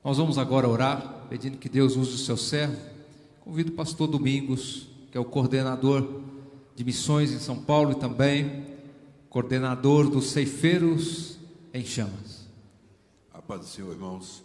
Nós vamos agora orar, pedindo que Deus use o seu servo. Convido o pastor Domingos, que é o coordenador de missões em São Paulo e também coordenador dos Ceifeiros em Chamas. A paz do Senhor, irmãos.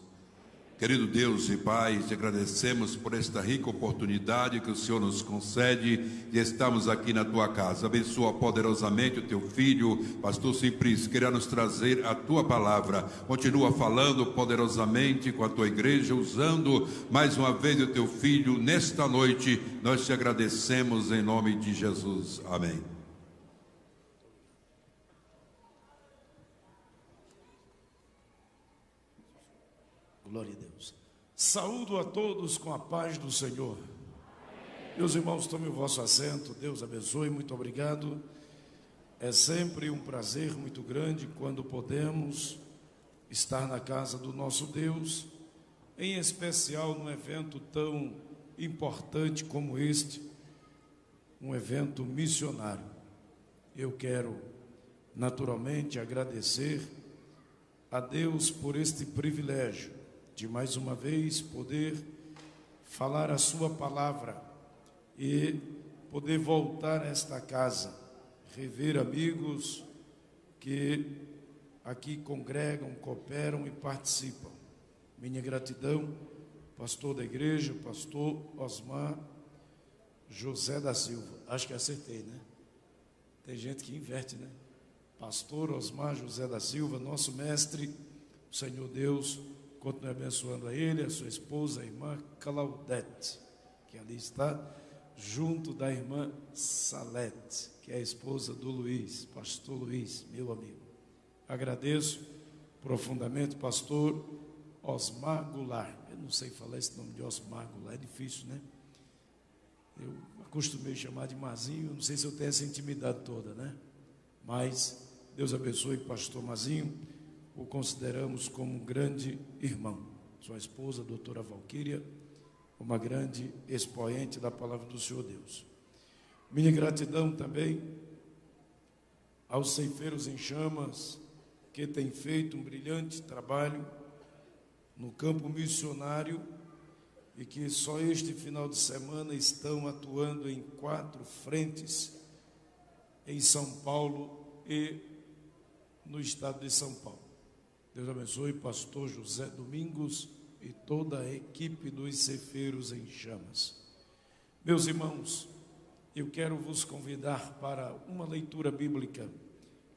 Querido Deus e Pai, te agradecemos por esta rica oportunidade que o Senhor nos concede de estarmos aqui na tua casa. Abençoa poderosamente o teu filho, pastor Simplício, queira nos trazer a tua palavra. Continua falando poderosamente com a tua igreja, usando mais uma vez o teu filho nesta noite. Nós te agradecemos em nome de Jesus. Amém. Glória a Deus. Saúdo a todos com a paz do Senhor. Meus irmãos, tomem o vosso assento. Deus abençoe, muito obrigado. É sempre um prazer muito grande quando podemos estar na casa do nosso Deus, em especial num evento tão importante como este, um evento missionário. Eu quero naturalmente agradecer a Deus por este privilégio de mais uma vez poder falar a sua palavra e poder voltar a esta casa, rever amigos que aqui congregam, cooperam e participam. Minha gratidão, pastor da igreja, pastor Osmar José da Silva. Acho que acertei, né? Tem gente que inverte, né? Pastor Osmar José da Silva, nosso mestre, o Senhor Deus continue abençoando a ele, a sua esposa, a irmã Claudete, que ali está, junto da irmã Salete, que é a esposa do Luiz, pastor Luiz, meu amigo. Agradeço profundamente, pastor Osmar Goulart. Eu não sei falar esse nome de Osmar Goulart, é difícil, né? Eu acostumei chamar de Mazinho, não sei se eu tenho essa intimidade toda, né? Mas Deus abençoe o pastor Mazinho, o consideramos como um grande irmão. Sua esposa, a doutora Valquíria, uma grande expoente da palavra do Senhor Deus. Minha gratidão também aos Ceifeiros em Chamas, que têm feito um brilhante trabalho no campo missionário e que só este final de semana estão atuando em 4 frentes em São Paulo e no estado de São Paulo. Deus abençoe pastor José Domingos e toda a equipe dos Ceifeiros em Chamas. Meus irmãos, eu quero vos convidar para uma leitura bíblica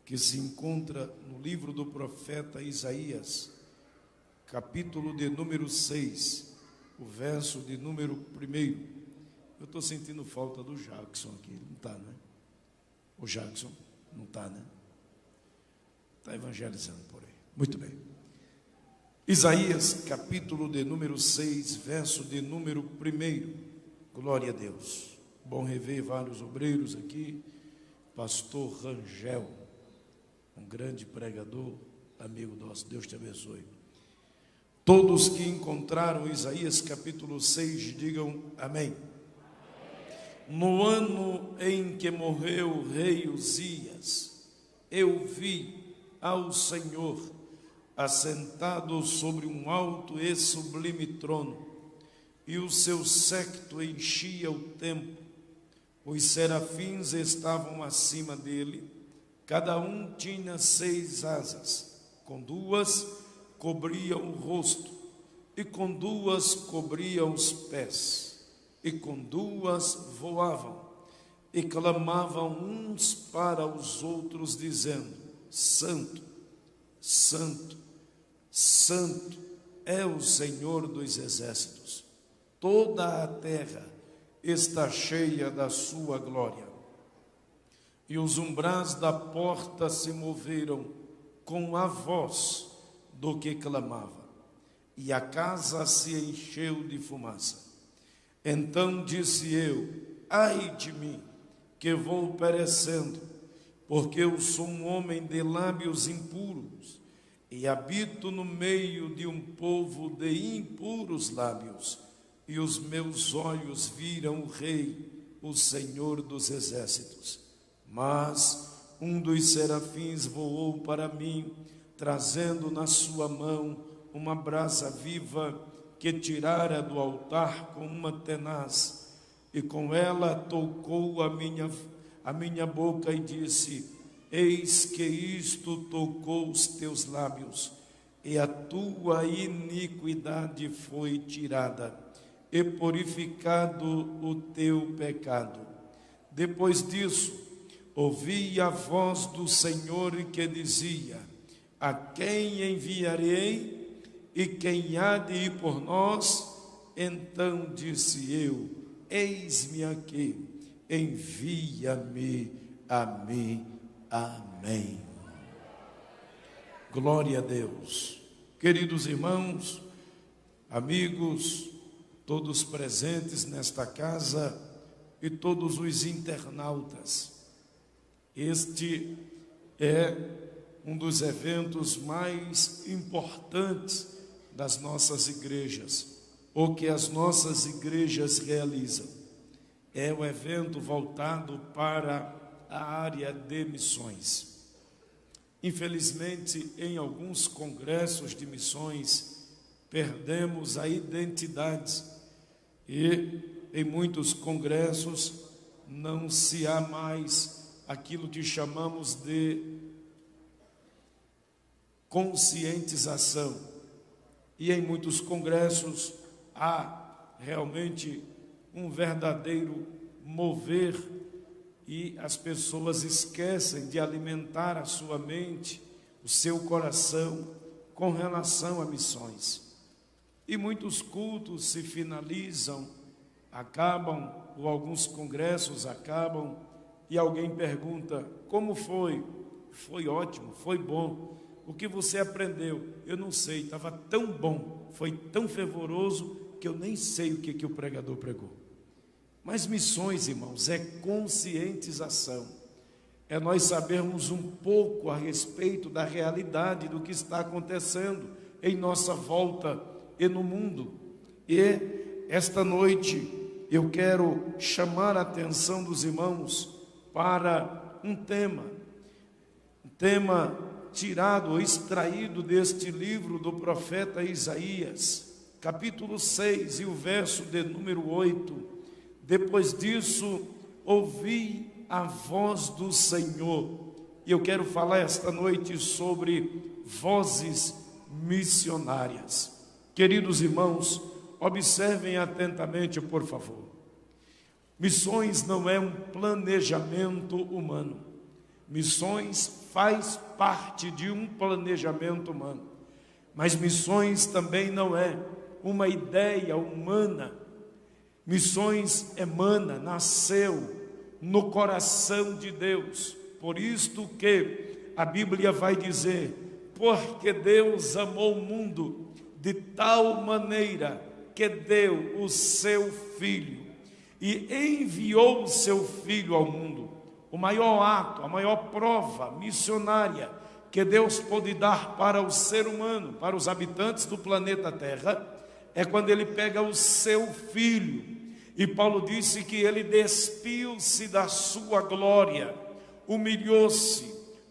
que se encontra no livro do profeta Isaías, capítulo de número 6, o verso de número 1. Eu estou sentindo falta do Jackson aqui, não está, né? O Jackson não está, né? Está evangelizando por aí. Muito bem. Isaías, capítulo de número 6, verso de número 1. Glória a Deus. Bom rever vários obreiros aqui. Pastor Rangel, um grande pregador, amigo nosso. Deus te abençoe. Todos que encontraram Isaías, capítulo 6, digam amém. No ano em que morreu o rei Uzias, eu vi ao Senhor assentado sobre um alto e sublime trono, e o seu séquito enchia o templo. Os serafins estavam acima dele, cada um tinha 6 asas, com 2 cobria o rosto, e com 2 cobria os pés, e com 2 voavam, e clamavam uns para os outros, dizendo: Santo, Santo, Santo é o Senhor dos exércitos. Toda a terra está cheia da sua glória. E os umbrais da porta se moveram com a voz do que clamava, e a casa se encheu de fumaça. Então disse eu: ai de mim, que vou perecendo, porque eu sou um homem de lábios impuros, e habito no meio de um povo de impuros lábios, e os meus olhos viram o Rei, o Senhor dos exércitos. Mas um dos serafins voou para mim, trazendo na sua mão uma brasa viva que tirara do altar com uma tenaz, e com ela tocou a minha boca e disse: eis que isto tocou os teus lábios, e a tua iniquidade foi tirada, e purificado o teu pecado. Depois disso, ouvi a voz do Senhor que dizia: a quem enviarei, e quem há de ir por nós? Então disse eu: eis-me aqui, envia-me a mim. Amém. Glória a Deus. Queridos irmãos, amigos, todos presentes nesta casa e todos os internautas, este é um dos eventos mais importantes das nossas igrejas, ou que as nossas igrejas realizam. É o evento voltado para a área de missões. Infelizmente, em alguns congressos de missões, perdemos a identidade, e em muitos congressos não se há mais aquilo que chamamos de conscientização, e em muitos congressos há realmente um verdadeiro mover, e as pessoas esquecem de alimentar a sua mente, o seu coração, com relação a missões. E muitos cultos se finalizam, acabam, ou alguns congressos acabam, e alguém pergunta: como foi? Foi ótimo, foi bom. O que você aprendeu? Eu não sei, estava tão bom, foi tão fervoroso, que eu nem sei o que o pregador pregou. Mas missões, irmãos, é conscientização, é nós sabermos um pouco a respeito da realidade do que está acontecendo em nossa volta e no mundo. E esta noite eu quero chamar a atenção dos irmãos para um tema tirado ou extraído deste livro do profeta Isaías, capítulo 6 e o verso de número 8. Depois disso, ouvi a voz do Senhor. E eu quero falar esta noite sobre vozes missionárias. Queridos irmãos, observem atentamente, por favor. Missões não é um planejamento humano. Missões faz parte de um planejamento humano. Mas missões também não é uma ideia humana. Missões nasceu no coração de Deus. Por isto que a Bíblia vai dizer: porque Deus amou o mundo de tal maneira que deu o seu Filho, e enviou o seu Filho ao mundo. O maior ato, a maior prova missionária que Deus pôde dar para o ser humano, para os habitantes do planeta Terra, é quando Ele pega o seu Filho. E Paulo disse que Ele despiu-se da sua glória, humilhou-se,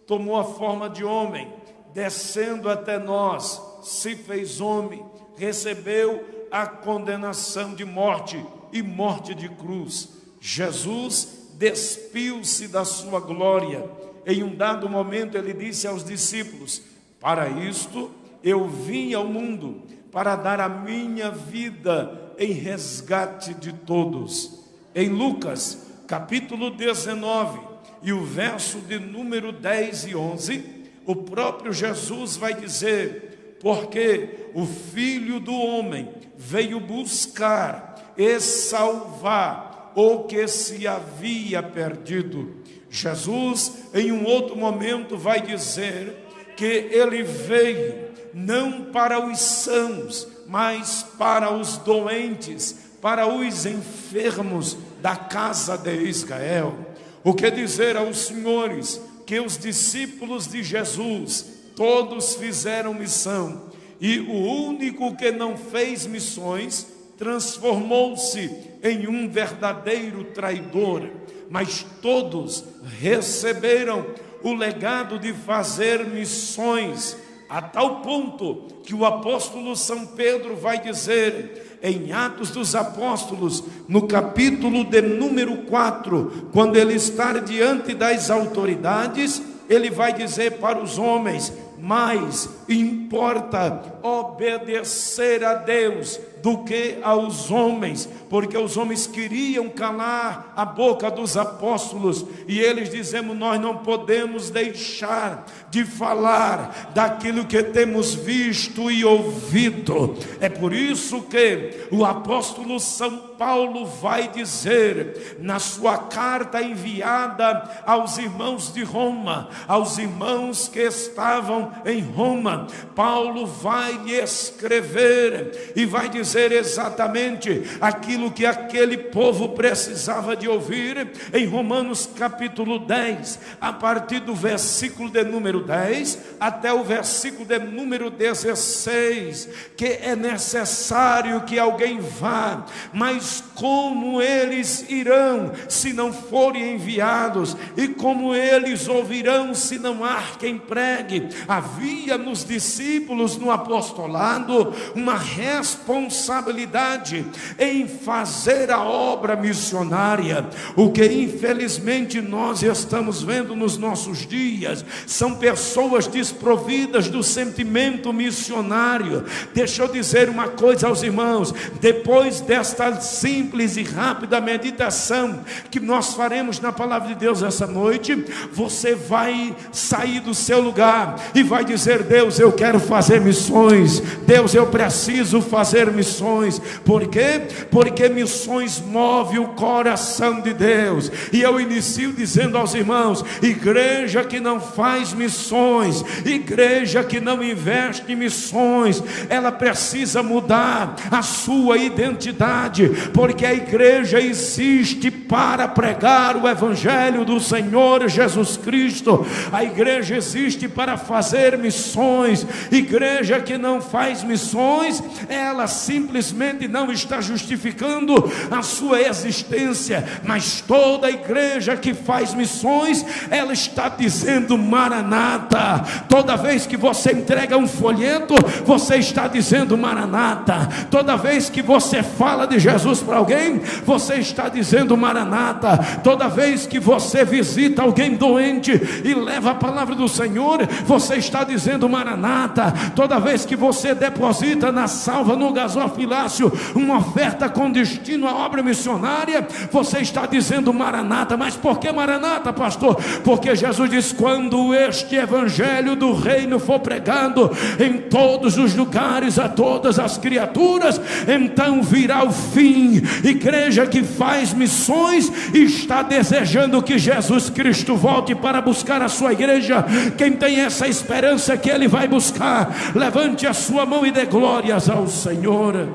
tomou a forma de homem, descendo até nós, se fez homem, recebeu a condenação de morte e morte de cruz. Jesus despiu-se da sua glória. Em um dado momento Ele disse aos discípulos: para isto eu vim ao mundo, para dar a minha vida em resgate de todos. Em Lucas, capítulo 19, e o verso de número 10 e 11, o próprio Jesus vai dizer: porque o Filho do Homem veio buscar e salvar o que se havia perdido. Jesus, em um outro momento, vai dizer que Ele veio não para os sãos, mas para os doentes, para os enfermos da casa de Israel. O que dizer aos senhores que os discípulos de Jesus todos fizeram missão, e o único que não fez missões transformou-se em um verdadeiro traidor, mas todos receberam o legado de fazer missões a tal ponto que o apóstolo São Pedro vai dizer em Atos dos Apóstolos, no capítulo de número 4, quando ele está diante das autoridades, ele vai dizer para os homens: mais importa obedecer a Deus do que aos homens, porque os homens queriam calar a boca dos apóstolos, e eles dizemos: nós não podemos deixar de falar daquilo que temos visto e ouvido. É por isso que o apóstolo São Paulo vai dizer na sua carta enviada aos irmãos de Roma, aos irmãos que estavam em Roma, Paulo vai escrever e vai dizer exatamente aquilo que aquele povo precisava de ouvir em Romanos capítulo 10, a partir do versículo de número 10 até o versículo de número 16, que é necessário que alguém vá, mas como eles irão se não forem enviados, e como eles ouvirão se não há quem pregue? Havia nos discípulos, no apostolado, uma responsabilidade em fazer a obra missionária. O que infelizmente nós estamos vendo nos nossos dias são pessoas desprovidas do sentimento missionário. Deixa eu dizer uma coisa aos irmãos: depois desta simples e rápida meditação que nós faremos na palavra de Deus essa noite, você vai sair do seu lugar e vai dizer: Deus, eu quero fazer missões. Deus, eu preciso fazer missões. Por quê? Porque missões move o coração de Deus. E eu inicio dizendo aos irmãos: igreja que não faz missões, igreja que não investe em missões, ela precisa mudar a sua identidade, porque a igreja existe para pregar o evangelho do Senhor Jesus Cristo. A igreja existe para fazer missões. Igreja que não faz missões, ela simplesmente não está justificando a sua existência. Mas toda igreja que faz missões, ela está dizendo Maranata. Toda vez que você entrega um folheto, você está dizendo Maranata. Toda vez que você fala de Jesus para alguém, você está dizendo Maranata. Toda vez que você visita alguém doente e leva a palavra do Senhor, você está dizendo Maranata. Toda vez que você deposita na salva, no gasofilácio, uma oferta com destino à obra missionária, você está dizendo Maranata. Mas por que Maranata, pastor? Porque Jesus diz: quando este evangelho do reino for pregado em todos os lugares, a todas as criaturas, então virá o fim. Igreja que faz missões está desejando que Jesus Cristo volte para buscar a sua igreja. Quem tem essa esperança que Ele vai buscar, levante a sua mão e dê glórias ao Senhor.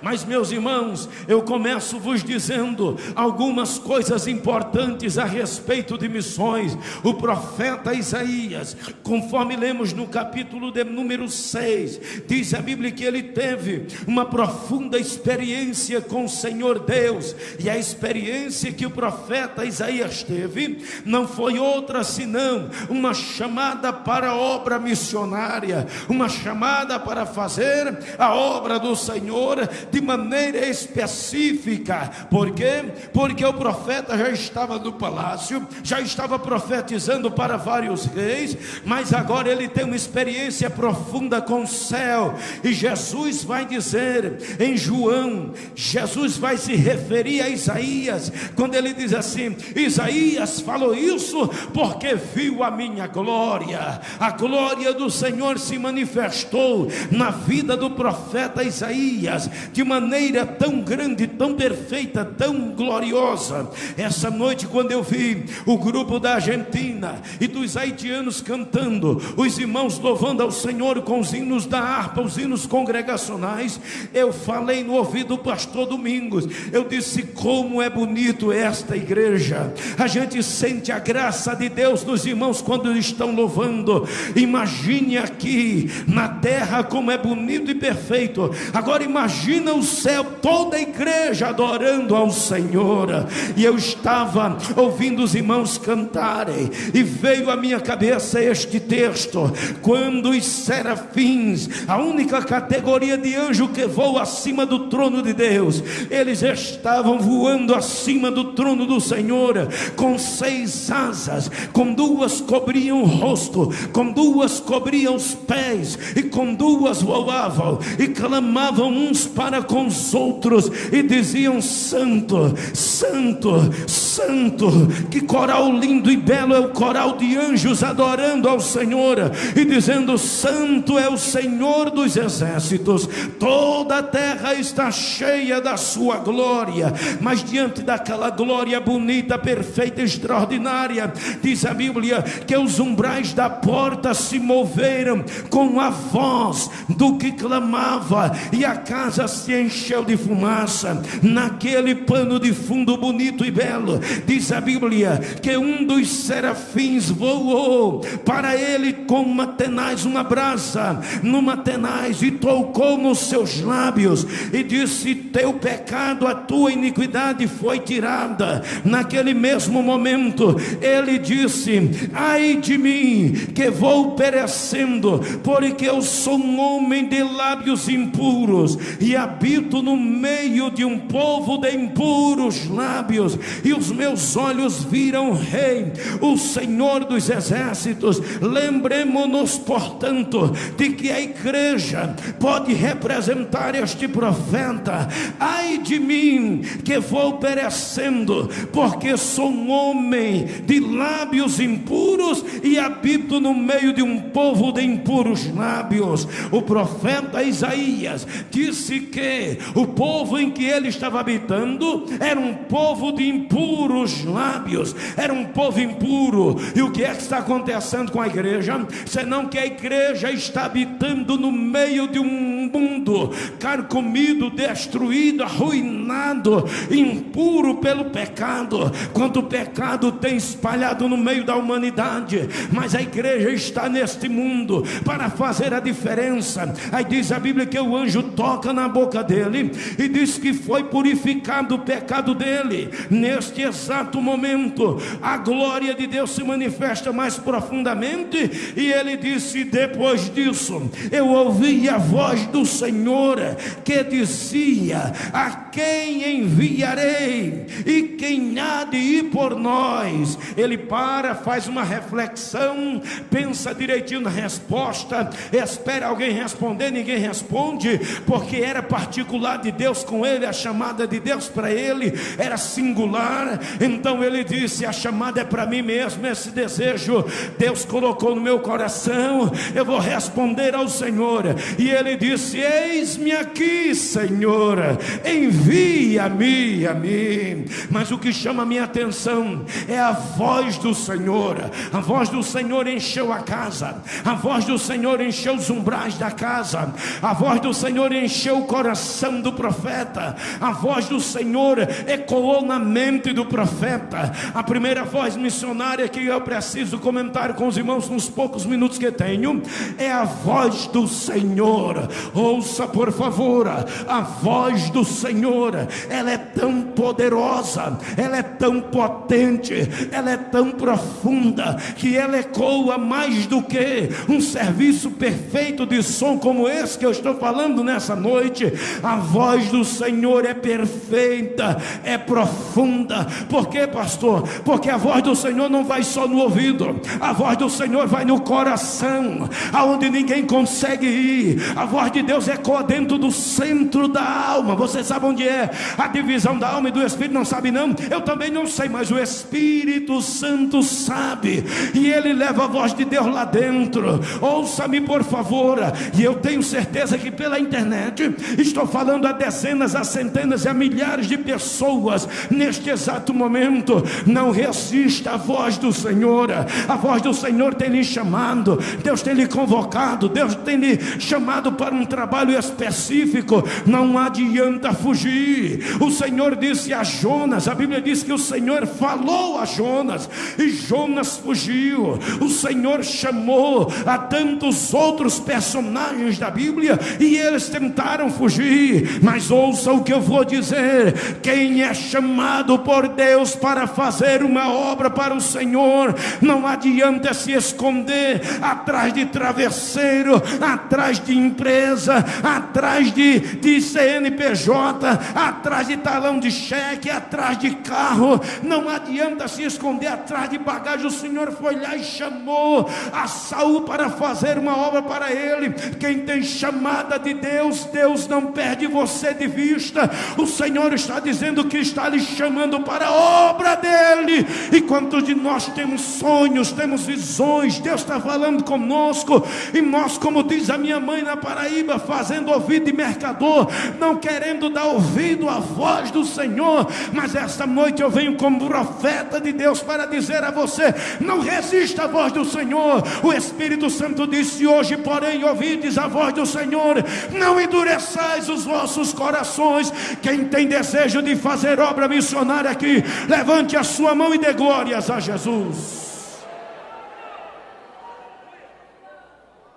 Mas, meus irmãos, eu começo vos dizendo algumas coisas importantes a respeito de missões. O profeta Isaías, conforme lemos no capítulo de número 6, diz a Bíblia que ele teve uma profunda experiência com o Senhor Deus. E a experiência que o profeta Isaías teve não foi outra senão uma chamada para a obra missionária, uma chamada para fazer a obra do Senhor de maneira específica. Por quê? Porque o profeta já estava no palácio, já estava profetizando para vários reis, mas agora ele tem uma experiência profunda com o céu. E Jesus vai dizer em João, Jesus vai se referir a Isaías, quando ele diz assim: Isaías falou isso porque viu a minha glória. A glória do Senhor se manifestou na vida do profeta Isaías de maneira tão grande, tão perfeita, tão gloriosa. Essa noite, quando eu vi o grupo da Argentina e dos haitianos cantando, os irmãos louvando ao Senhor com os hinos da harpa, os hinos congregacionais, eu falei no ouvido do pastor Domingos. Eu disse: como é bonito esta igreja. A gente sente a graça de Deus nos irmãos quando estão louvando. Imagine aqui na terra como é bonito e perfeito. Agora imagine imagina o céu, toda a igreja adorando ao Senhor, e eu estava ouvindo os irmãos cantarem, e veio à minha cabeça este texto: quando os serafins, a única categoria de anjo que voa acima do trono de Deus, eles estavam voando acima do trono do Senhor, com 6 asas, com 2 cobriam o rosto, com 2 cobriam os pés, e com 2 voavam, e clamavam uns para com os outros, e diziam: Santo, Santo, Santo. Que coral lindo e belo é o coral de anjos adorando ao Senhor, e dizendo: Santo é o Senhor dos exércitos, toda a terra está cheia da sua glória. Mas diante daquela glória bonita, perfeita, extraordinária, diz a Bíblia que os umbrais da porta se moveram com a voz do que clamava, e a casa se encheu de fumaça. Naquele pano de fundo bonito e belo, diz a Bíblia que um dos serafins voou para ele com uma tenaz, uma brasa numa tenaz, e tocou nos seus lábios e disse: teu pecado, a tua iniquidade foi tirada. Naquele mesmo momento ele disse: ai de mim, que vou perecendo, porque eu sou um homem de lábios impuros, e habito no meio de um povo de impuros lábios, e os meus olhos viram o Rei, o Senhor dos exércitos. Lembremos-nos, portanto, de que a igreja pode representar este profeta: ai de mim, que vou perecendo, porque sou um homem de lábios impuros e habito no meio de um povo de impuros lábios. O profeta Isaías disse que o povo em que ele estava habitando era um povo de impuros lábios, era um povo impuro. E o que é que está acontecendo com a igreja? Senão que a igreja está habitando no meio de um mundo carcomido, destruído, arruinado, impuro pelo pecado. Quanto pecado tem espalhado no meio da humanidade, mas a igreja está neste mundo para fazer a diferença. Aí diz a Bíblia que o anjo toca na boca dele e diz que foi purificado o pecado dele. Neste exato momento, a glória de Deus se manifesta mais profundamente, e ele disse: depois disso eu ouvi a voz do Senhor que dizia: a quem enviarei, e quem há de ir por nós? Ele para, faz uma reflexão, pensa direitinho na resposta, espera alguém responder. Ninguém responde, porque era particular de Deus com ele, a chamada de Deus para ele era singular. Então ele disse: a chamada é para mim mesmo, esse desejo Deus colocou no meu coração, eu vou responder ao Senhor. E ele disse: eis-me aqui, Senhor, envia-me a mim. Mas o que chama a minha atenção é a voz do Senhor. A voz do Senhor encheu a casa, a voz do Senhor encheu os umbrais da casa, a voz do Senhor encheu o coração do profeta, a voz do Senhor ecoou na mente do profeta. A primeira voz missionária que eu preciso comentar com os irmãos nos poucos minutos que tenho é a voz do Senhor. Ouça, por favor, a voz do Senhor, ela é tão poderosa, ela é tão potente, ela é tão profunda, que ela ecoa mais do que um serviço perfeito de som como esse que eu estou falando nessa noite. A voz do Senhor é perfeita, é profunda. Por quê, pastor? Porque a voz do Senhor não vai só no ouvido, a voz do Senhor vai no coração, aonde ninguém consegue ir. A voz de Deus ecoa dentro do centro da alma. Você sabe onde é a divisão da alma e do Espírito? Não sabe não? Eu também não sei, mas o Espírito Santo sabe, e ele leva a voz de Deus lá dentro. Ouça-me, por favor, e eu tenho certeza que pela internet estou falando a dezenas, a centenas e a milhares de pessoas neste exato momento. Não resista à voz do Senhor. A voz do Senhor tem lhe chamado, Deus tem lhe convocado, Deus tem lhe chamado para um trabalho específico. Não adianta fugir. O Senhor disse a Jonas, a Bíblia diz que o Senhor falou a Jonas e Jonas fugiu. O Senhor chamou a tantos outros personagens da Bíblia e eles tentaram fugir. fugir, mas ouça o que eu vou dizer: quem é chamado por Deus para fazer uma obra para o Senhor, não adianta se esconder atrás de travesseiro, atrás de empresa, atrás de CNPJ, atrás de talão de cheque, atrás de carro. Não adianta se esconder atrás de bagagem. O Senhor foi lá e chamou a Saul para fazer uma obra para ele. Quem tem chamada de Deus, Deus não perde você de vista. O Senhor está dizendo que está lhe chamando para a obra dele. E quantos de nós temos sonhos, temos visões? Deus está falando conosco, e nós, como diz a minha mãe na Paraíba, fazendo ouvido de mercador, não querendo dar ouvido à voz do Senhor. Mas esta noite eu venho como profeta de Deus para dizer a você: não resista à voz do Senhor. O Espírito Santo disse: hoje porém ouvides a voz do Senhor, não endureçais os vossos corações. Quem tem desejo de fazer obra missionária aqui, levante a sua mão e dê glórias a Jesus.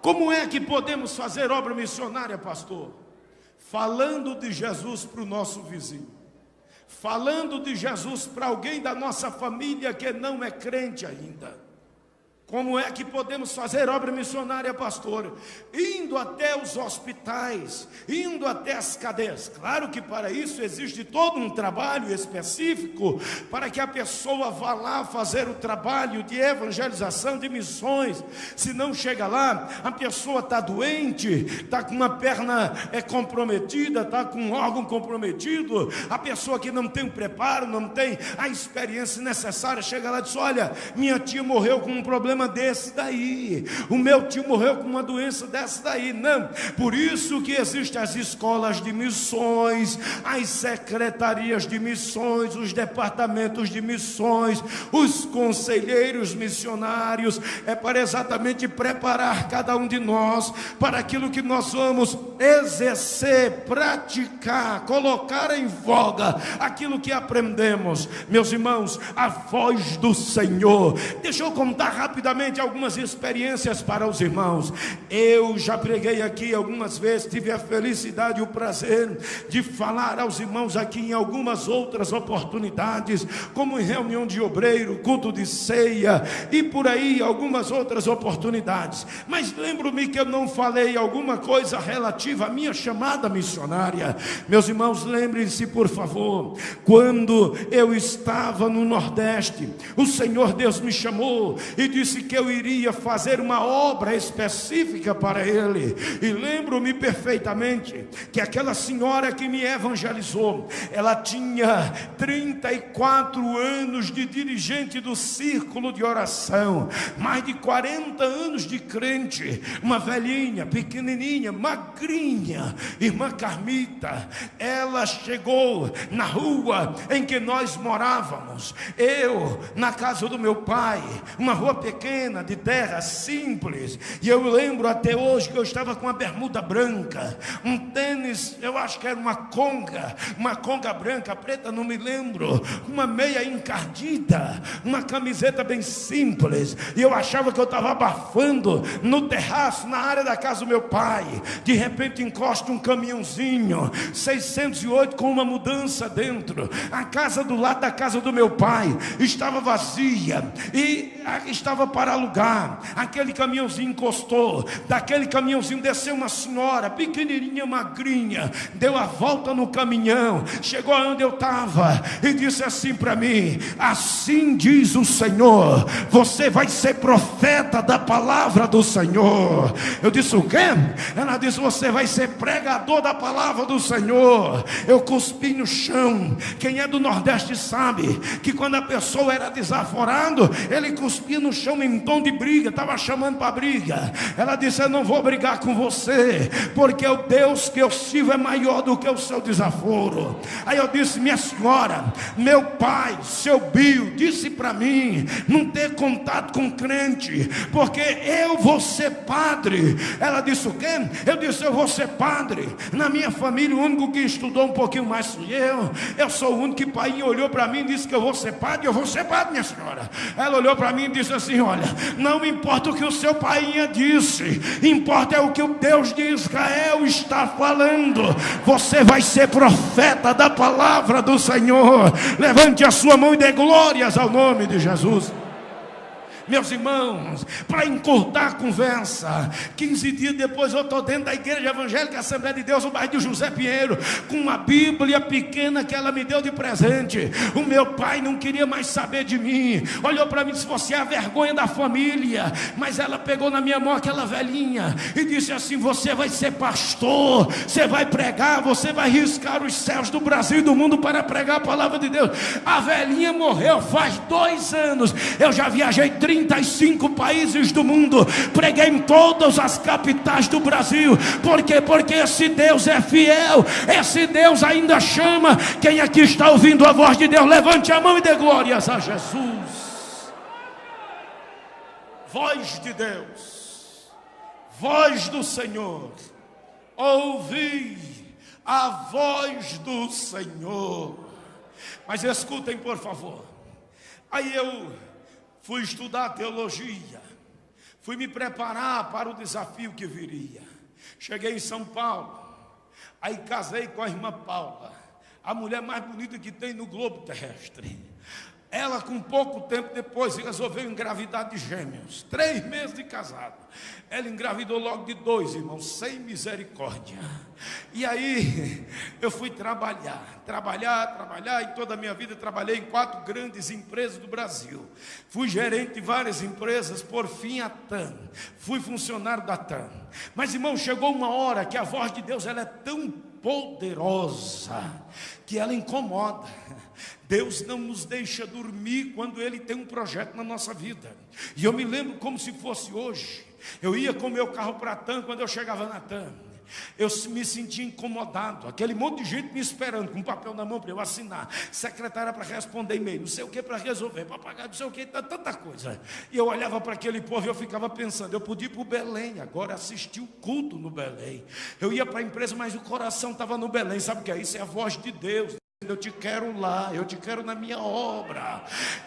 Como é que podemos fazer obra missionária, pastor? Falando de Jesus para o nosso vizinho, falando de Jesus para alguém da nossa família que não é crente ainda. Como é que podemos fazer obra missionária, pastor? Indo até os hospitais, indo até as cadeias. Claro que para isso existe todo um trabalho específico, para que a pessoa vá lá fazer o trabalho de evangelização, de missões. Se não chega lá, a pessoa está doente, está com uma perna comprometida, está com um órgão comprometido, a pessoa que não tem o preparo, não tem a experiência necessária, chega lá e diz: olha, minha tia morreu com um problema desse daí, o meu tio morreu com uma doença dessa daí. Não, por isso que existem as escolas de missões, as secretarias de missões, os departamentos de missões, os conselheiros missionários. É para exatamente preparar cada um de nós para aquilo que nós vamos exercer, praticar, colocar em voga aquilo que aprendemos. Meus irmãos, a voz do Senhor. Deixa eu contar rapidamente algumas experiências para os irmãos. Eu já preguei aqui algumas vezes, tive a felicidade e o prazer de falar aos irmãos aqui em algumas outras oportunidades, como em reunião de obreiro, culto de ceia e por aí algumas outras oportunidades. Mas lembro-me que eu não falei alguma coisa relativa à minha chamada missionária. Meus irmãos, lembrem-se por favor, quando eu estava no Nordeste, o Senhor Deus me chamou e disse que eu iria fazer uma obra específica para Ele. E lembro-me perfeitamente que aquela senhora que me evangelizou, ela tinha 34 anos de dirigente do círculo de oração, mais de 40 anos de crente, uma velhinha, pequenininha, magrinha, irmã Carmita. Ela chegou na rua em que nós morávamos, eu na casa do meu pai, uma rua pequena, de terra simples, e eu lembro até hoje que eu estava com uma bermuda branca, um tênis, eu acho que era uma conga branca, preta, não me lembro, uma meia encardida, uma camiseta bem simples, e eu achava que eu estava abafando no terraço, na área da casa do meu pai. De repente encosta um caminhãozinho 608 com uma mudança dentro. A casa do lado da casa do meu pai estava vazia e estava para alugar. Aquele caminhãozinho encostou, daquele caminhãozinho desceu uma senhora pequenininha, magrinha, deu a volta no caminhão, chegou onde eu estava e disse assim para mim: assim diz o Senhor, você vai ser profeta da palavra do Senhor. Eu disse: o quê? Ela disse: você vai ser pregador da palavra do Senhor. Eu cuspi no chão. Quem é do Nordeste sabe que quando a pessoa era desaforado, ele cuspia no chão em tom de briga, estava chamando para briga. Ela disse: eu não vou brigar com você, porque o Deus que eu sirvo é maior do que o seu desaforo. Aí eu disse: minha senhora, meu pai, seu Bill, disse para mim não ter contato com crente, porque eu vou ser padre. Ela disse: o quê? Eu disse: eu vou ser padre. Na minha família o único que estudou um pouquinho mais fui eu sou o único que pai olhou para mim e disse que eu vou ser padre. Eu vou ser padre, minha senhora. Ela olhou para mim e disse assim: olha, não importa o que o seu pai disse, importa é o que o Deus de Israel está falando. orando. Você vai ser profeta da palavra do Senhor. Levante a sua mão e dê glórias ao nome de Jesus. Meus irmãos, para encurtar a conversa, 15 dias depois eu estou dentro da Igreja Evangélica Assembleia de Deus, no bairro de José Pinheiro, com uma Bíblia pequena que ela me deu de presente. O meu pai não queria mais saber de mim, olhou para mim e disse: você é a vergonha da família. Mas ela pegou na minha mão aquela velhinha e disse assim: você vai ser pastor, você vai pregar, você vai riscar os céus do Brasil e do mundo para pregar a palavra de Deus. A velhinha morreu faz 2 anos, eu já viajei 35 países do mundo, preguei em todas as capitais do Brasil. Por quê? Porque esse Deus é fiel, esse Deus ainda chama. Quem aqui está ouvindo a voz de Deus, levante a mão e dê glórias a Jesus. Voz de Deus, voz do Senhor, ouvi a voz do Senhor. Mas escutem, por favor. Aí eu fui estudar teologia, fui me preparar para o desafio que viria. Cheguei em São Paulo, aí casei com a irmã Paula, a mulher mais bonita que tem no globo terrestre. Ela, com pouco tempo depois, resolveu engravidar de gêmeos. 3 meses de casado, ela engravidou logo de 2, irmãos, sem misericórdia. E aí eu fui trabalhar, e toda a minha vida trabalhei em 4 grandes empresas do Brasil. Fui gerente de várias empresas, por fim a TAM, fui funcionário da TAM. Mas, irmão, chegou uma hora que a voz de Deus, ela é tão poderosa que ela incomoda. Deus não nos deixa dormir quando Ele tem um projeto na nossa vida. E eu me lembro como se fosse hoje. Eu ia com o meu carro para a TAM. Quando eu chegava na TAM, eu me sentia incomodado. Aquele monte de gente me esperando, com um papel na mão para eu assinar, secretária para responder e-mail, não sei o que para resolver, para pagar não sei o que, tanta coisa. E eu olhava para aquele povo e eu ficava pensando: eu podia ir para o Belém agora, assistir o culto no Belém. Eu ia para a empresa, mas o coração estava no Belém. Sabe o que é isso? É a voz de Deus. Eu te quero lá, eu te quero na minha obra.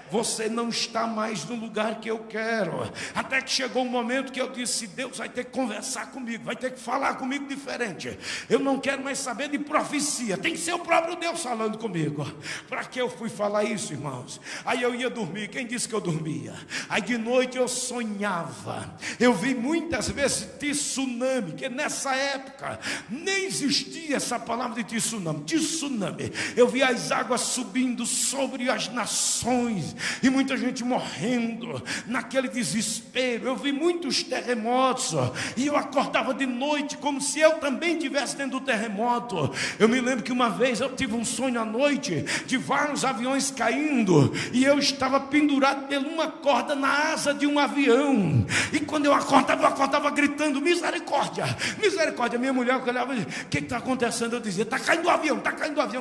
Você não está mais no lugar que eu quero. Até que chegou um momento que eu disse: Deus vai ter que conversar comigo, vai ter que falar comigo diferente. Eu não quero mais saber de profecia, tem que ser o próprio Deus falando comigo. Para que eu fui falar isso, irmãos? Aí eu ia dormir. Quem disse que eu dormia? Aí de noite eu sonhava. Eu vi muitas vezes tsunami, que nessa época nem existia essa palavra de tsunami. Eu vi as águas subindo sobre as nações e muita gente morrendo naquele desespero. Eu vi muitos terremotos e eu acordava de noite como se eu também estivesse dentro do terremoto. Eu me lembro que uma vez eu tive um sonho à noite de vários aviões caindo e eu estava pendurado por uma corda na asa de um avião. E quando eu acordava gritando: misericórdia, misericórdia. Minha mulher olhava e dizia: o que está acontecendo? Eu dizia: está caindo o avião,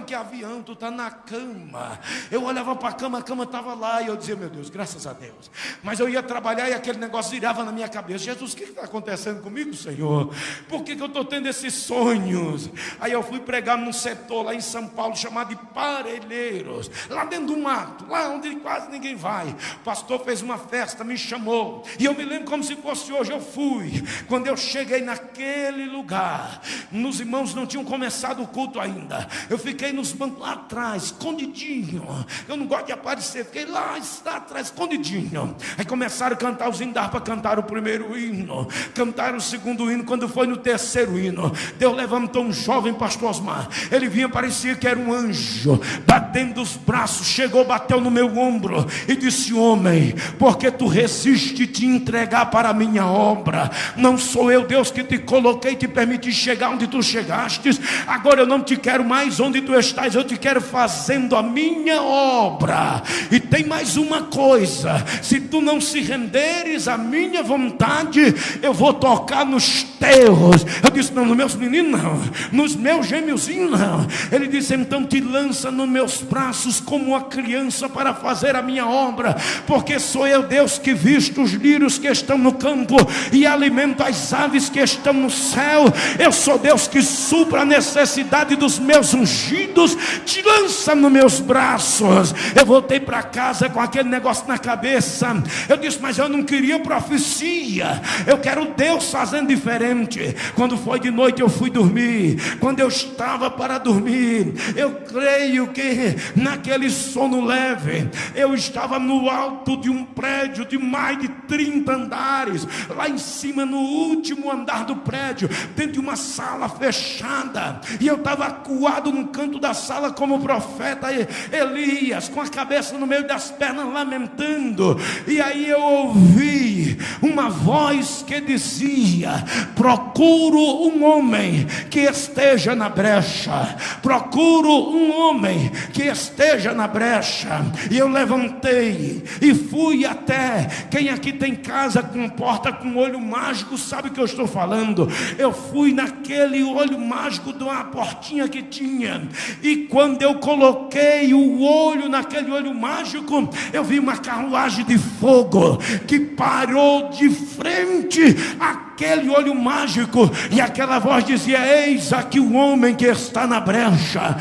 que avião? Tu está na cama. Eu olhava para a cama estava lá, e eu dizia: meu Deus, graças a Deus. Mas eu ia trabalhar e aquele negócio virava na minha cabeça: Jesus, o que está acontecendo comigo, Senhor? Por que eu estou tendo esses sonhos? Aí eu fui pregar num setor lá em São Paulo chamado de Parelheiros, lá dentro do mato, lá onde quase ninguém vai. O pastor fez uma festa, me chamou, e eu me lembro como se fosse hoje. Eu fui. Quando eu cheguei naquele lugar, os irmãos não tinham começado o culto ainda. Eu fiquei nos bancos lá atrás, escondidinho. Eu não gosto de aparecer, fiquei lá atrás, escondidinho. Aí começaram a cantar os hinos, para cantar o primeiro hino, cantaram o segundo hino. Quando foi no terceiro hino, Deus levantou um jovem, pastor Osmar. Ele vinha, parecia que era um anjo, batendo os braços, chegou, bateu no meu ombro e disse: homem, porque tu resiste te entregar para a minha obra? Não sou eu, Deus, que te coloquei, te permiti chegar onde tu chegastes. Agora eu não te quero mais onde tu estás, eu te quero fazendo a minha obra. E tem mais uma coisa: se tu não se renderes à minha vontade, eu vou tocar nos teus. Eu disse: não, nos meus meninos não, nos meus gêmeozinhos não. Ele disse: então te lança nos meus braços como uma criança para fazer a minha obra, porque sou eu, Deus, que visto os lírios que estão no campo e alimento as aves que estão no céu. Eu sou Deus que supra a necessidade dos meus ungidos. Te lança nos meus braços. Eu voltei para casa casa com aquele negócio na cabeça. Eu disse, mas eu não queria profecia, eu quero Deus fazendo diferente. Quando foi de noite eu fui dormir. Quando eu estava para dormir, eu creio que naquele sono leve, eu estava no alto de um prédio de mais de 30 andares, lá em cima no último andar do prédio, dentro de uma sala fechada, e eu estava acuado no canto da sala como o profeta Elias, com a cabeça no meio das pernas lamentando. E aí eu ouvi uma voz que dizia: procuro um homem que esteja na brecha, procuro um homem que esteja na brecha. E eu levantei e fui até, quem aqui tem casa com porta com olho mágico sabe o que eu estou falando. Eu fui naquele olho mágico de uma portinha que tinha, e quando eu coloquei o olho naquele olho mágico, eu vi uma carruagem de fogo que parou de frente àquele olho mágico, e aquela voz dizia: eis aqui o homem que está na brecha,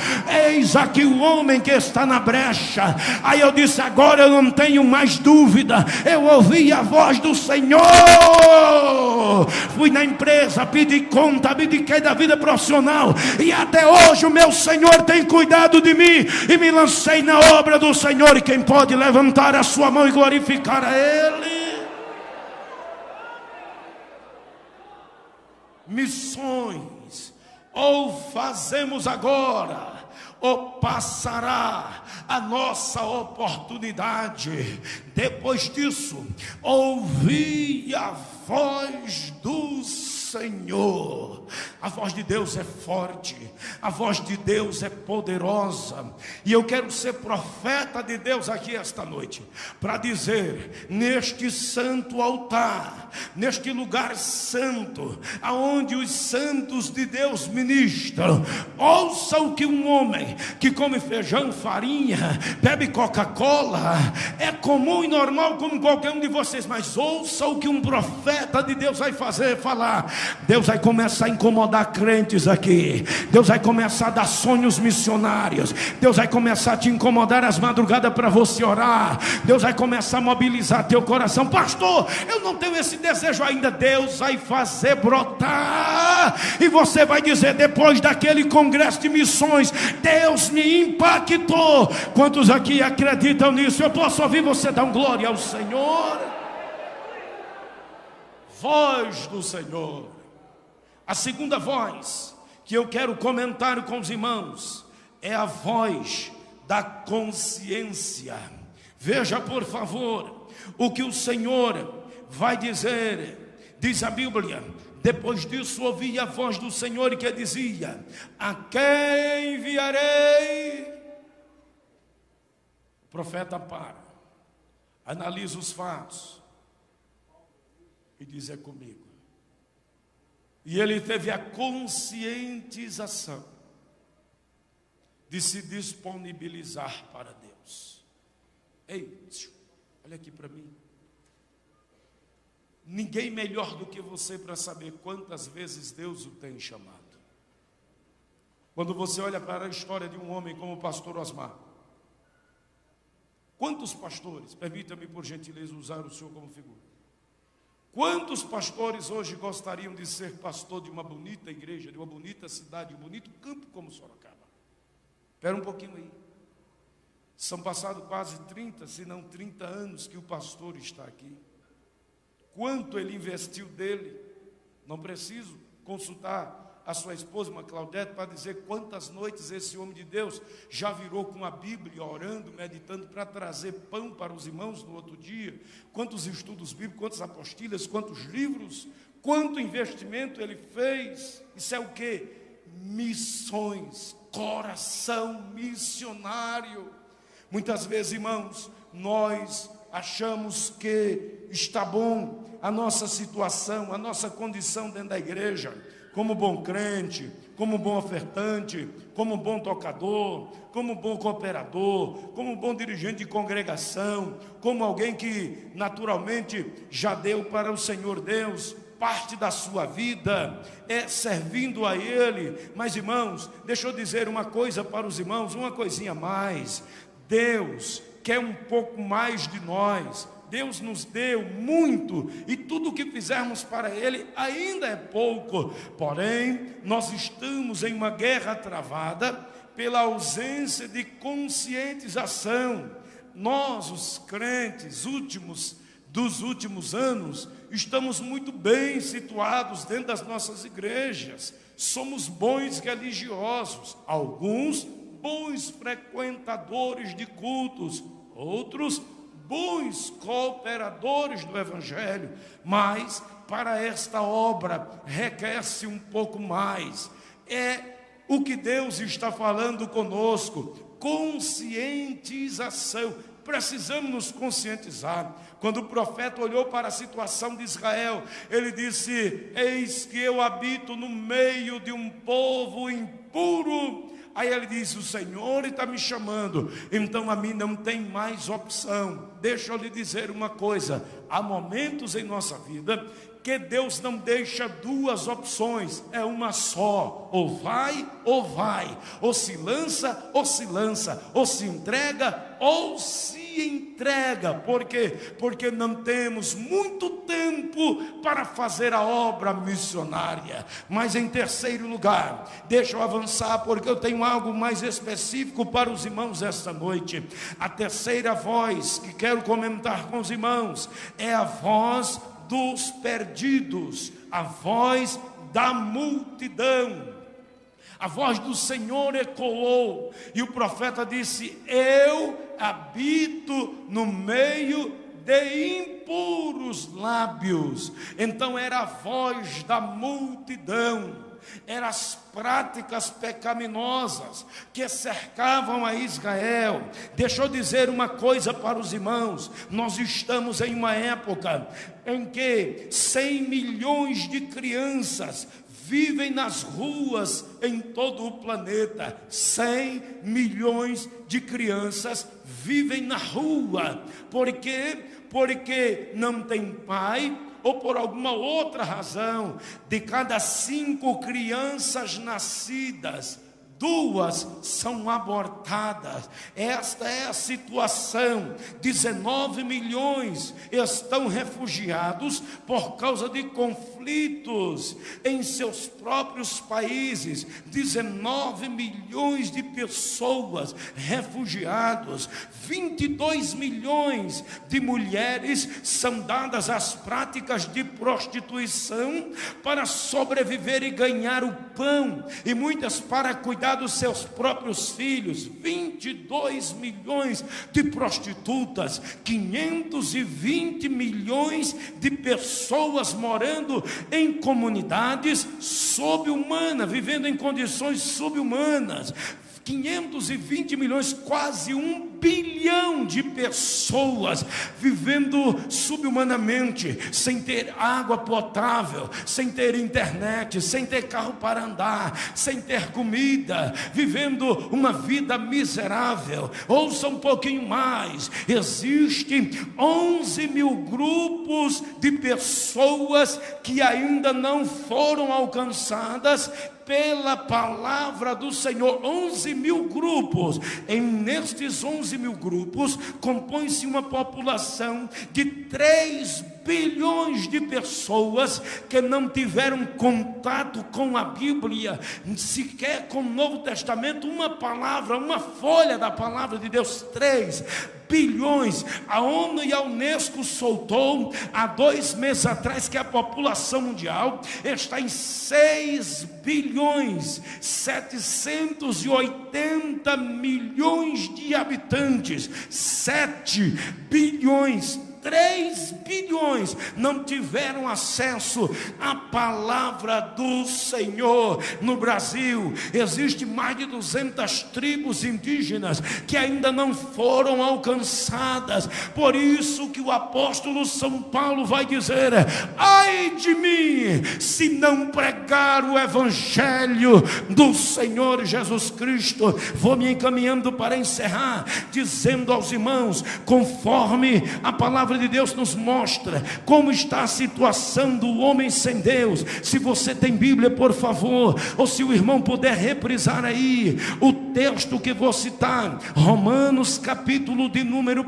eis aqui o homem que está na brecha. Aí eu disse: agora eu não tenho mais dúvida, eu ouvi a voz do Senhor. Fui na empresa, pedi conta, abdiquei da vida profissional, e até hoje o meu Senhor tem cuidado de mim, e me lancei na obra do Senhor. E quem pode levantar a sua mão e glorificar a Ele? Missões, ou fazemos agora, ou passará a nossa oportunidade. Depois disso, ouvi a voz do Senhor. A voz de Deus é forte, a voz de Deus é poderosa, e eu quero ser profeta de Deus aqui esta noite, para dizer: neste santo altar, neste lugar santo, aonde os santos de Deus ministram, ouça o que um homem que come feijão, farinha, bebe Coca-Cola, é comum e normal como qualquer um de vocês, mas ouça o que um profeta de Deus vai falar. Deus vai começar a incomodar crentes aqui, Deus vai começar a dar sonhos missionários, Deus vai começar a te incomodar às madrugadas para você orar, Deus vai começar a mobilizar teu coração. Pastor, eu não tenho esse desejo ainda. Deus vai fazer brotar, e você vai dizer: depois daquele congresso de missões, Deus me impactou. Quantos aqui acreditam nisso? Eu posso ouvir você dar glória ao Senhor? Voz do Senhor. A segunda voz que eu quero comentar com os irmãos é a voz da consciência. Veja, por favor, o que o Senhor vai dizer. Diz a Bíblia: depois disso ouvi a voz do Senhor que dizia: a quem enviarei? O profeta para, analisa os fatos e diz: é comigo. E ele teve a conscientização de se disponibilizar para Deus. Ei, olha aqui para mim. Ninguém melhor do que você para saber quantas vezes Deus o tem chamado. Quando você olha para a história de um homem como o pastor Osmar, quantos pastores, permita-me por gentileza usar o senhor como figura, quantos pastores hoje gostariam de ser pastor de uma bonita igreja, de uma bonita cidade, de um bonito campo como Sorocaba? Espera um pouquinho aí. São passados quase 30, se não 30 anos que o pastor está aqui. Quanto ele investiu dele? Não preciso consultar a sua esposa, uma Claudete, para dizer quantas noites esse homem de Deus já virou com a Bíblia, orando, meditando, para trazer pão para os irmãos no outro dia. Quantos estudos bíblicos, quantas apostilhas, quantos livros, quanto investimento ele fez. Isso é o que? Missões, coração missionário. Muitas vezes, irmãos, nós achamos que está bom a nossa situação, a nossa condição dentro da igreja, como bom crente, como bom ofertante, como bom tocador, como bom cooperador, como bom dirigente de congregação, como alguém que naturalmente já deu para o Senhor Deus. Parte da sua vida é servindo a Ele. Mas, irmãos, deixa eu dizer uma coisa para os irmãos, uma coisinha a mais. Deus quer um pouco mais de nós. Deus nos deu muito e tudo o que fizermos para Ele ainda é pouco. Porém, nós estamos em uma guerra travada pela ausência de conscientização. Nós, os crentes dos últimos anos, estamos muito bem situados dentro das nossas igrejas. Somos bons religiosos, alguns bons frequentadores de cultos, outros bons cooperadores do Evangelho, mas para esta obra requer-se um pouco mais. É o que Deus está falando conosco, conscientização. Precisamos nos conscientizar. Quando o profeta olhou para a situação de Israel, ele disse: eis que eu habito no meio de um povo impuro. Aí ele diz: o Senhor está me chamando, então a mim não tem mais opção. Deixa eu lhe dizer uma coisa: há momentos em nossa vida que Deus não deixa duas opções, é uma só: ou vai, ou vai, ou se lança, ou se lança, ou se entrega, ou se entrega. Por quê? Porque não temos muito tempo para fazer a obra missionária. Mas em terceiro lugar, deixa eu avançar, porque eu tenho algo mais específico para os irmãos esta noite. A terceira voz que quero comentar com os irmãos é a voz dos perdidos, a voz da multidão. A voz do Senhor ecoou e o profeta disse: eu habito no meio de impuros lábios. Então era a voz da multidão, eram as práticas pecaminosas que cercavam a Israel. Deixa eu dizer uma coisa para os irmãos: nós estamos em uma época em que 100 milhões de crianças vivem nas ruas em todo o planeta. 100 milhões de crianças vivem na rua. Por quê? Porque não tem pai, ou por alguma outra razão. De cada 5 crianças nascidas, 2 são abortadas. Esta é a situação. 19 milhões estão refugiados por causa de conflitos em seus próprios países. 19 milhões de pessoas refugiados. 22 milhões de mulheres são dadas às práticas de prostituição para sobreviver e ganhar o pão, e muitas para cuidar dos seus próprios filhos. 22 milhões de prostitutas, 520 milhões de pessoas morando em comunidades sub-humanas, vivendo em condições sub-humanas. 520 milhões, quase 1 bilhão de pessoas vivendo subhumanamente, sem ter água potável, sem ter internet, sem ter carro para andar, sem ter comida, vivendo uma vida miserável. Ouça um pouquinho mais: existem 11 mil grupos de pessoas que ainda não foram alcançadas pela palavra do Senhor. 11 mil grupos. Nestes 11 mil grupos compõe-se uma população de 3 bilhões de pessoas que não tiveram contato com a Bíblia, sequer com o Novo Testamento, uma palavra, uma folha da palavra de Deus. 3 bilhões. A ONU e a Unesco soltou há 2 meses atrás que a população mundial está em 6 bilhões 780 milhões de habitantes. 7 bilhões, 3 bilhões não tiveram acesso à palavra do Senhor. No Brasil existe mais de 200 tribos indígenas que ainda não foram alcançadas. Por isso que o apóstolo São Paulo vai dizer: ai de mim se não pregar o evangelho do Senhor Jesus Cristo. Vou me encaminhando para encerrar, dizendo aos irmãos, conforme a palavra palavra de Deus nos mostra como está a situação do homem sem Deus. Se você tem Bíblia, por favor, ou se o irmão puder reprisar aí o texto que vou citar, Romanos capítulo de número 1,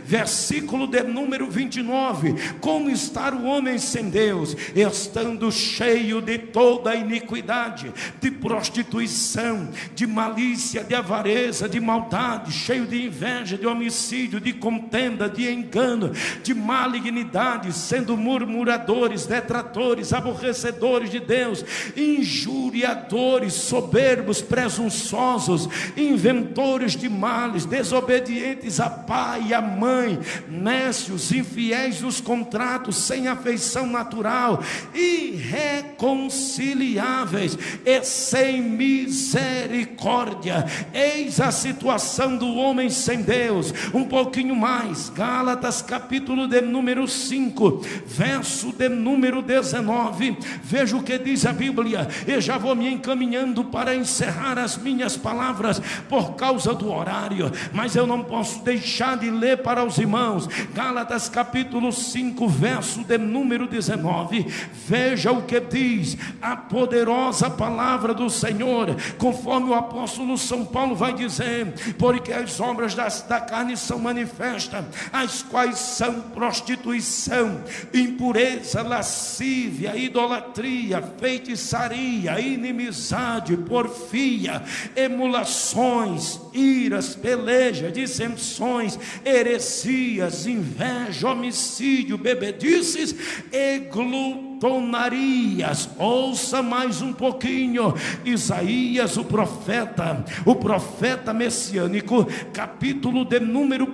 versículo de número 29. Como está o homem sem Deus? Estando cheio de toda a iniquidade, de prostituição, de malícia, de avareza, de maldade, cheio de inveja, de homicídio, de contenda, de engano, de malignidade, sendo murmuradores, detratores, aborrecedores de Deus, injuriadores, soberbos, presunçosos, inventores de males, desobedientes a pai e a mãe, nécios, infiéis nos contratos, sem afeição natural, irreconciliáveis e sem misericórdia. Eis a situação do homem sem Deus. Um pouquinho mais, Gálatas capítulo de número 5, verso de número 19. Veja o que diz a Bíblia. Eu já vou me encaminhando para encerrar as minhas palavras por causa do horário, mas eu não posso deixar de ler para os irmãos. Gálatas capítulo 5, verso de número 19. Veja o que diz a poderosa palavra do Senhor, conforme o apóstolo São Paulo vai dizer: porque as obras da carne são manifestas, as quais são prostituição, impureza, lascívia, idolatria, feitiçaria, inimizade, porfia, emulações, iras, peleja, dissensões, heresias, inveja, homicídio, bebedices e glutonarias. Ouça mais um pouquinho. Isaías, o profeta messiânico, capítulo de número 1,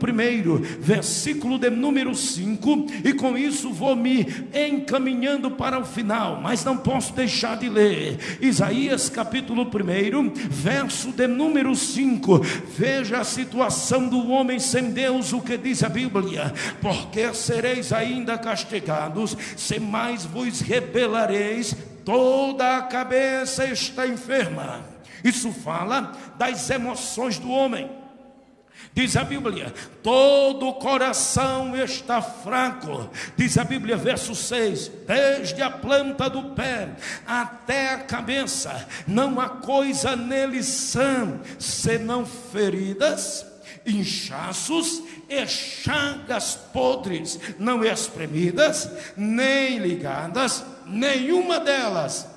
versículo de número 5, e com isso vou me encaminhando para o final, mas não posso deixar de ler Isaías capítulo 1, verso de número 5. Veja a situação do homem sem Deus, o que diz a Bíblia: porque sereis ainda castigados, se mais vos rebelareis, toda a cabeça está enferma. Isso fala das emoções do homem. Diz a Bíblia: todo o coração está fraco. Diz a Bíblia, verso 6: desde a planta do pé até a cabeça, não há coisa nele sã, senão feridas, inchaços e chagas podres, não espremidas, nem ligadas, nenhuma delas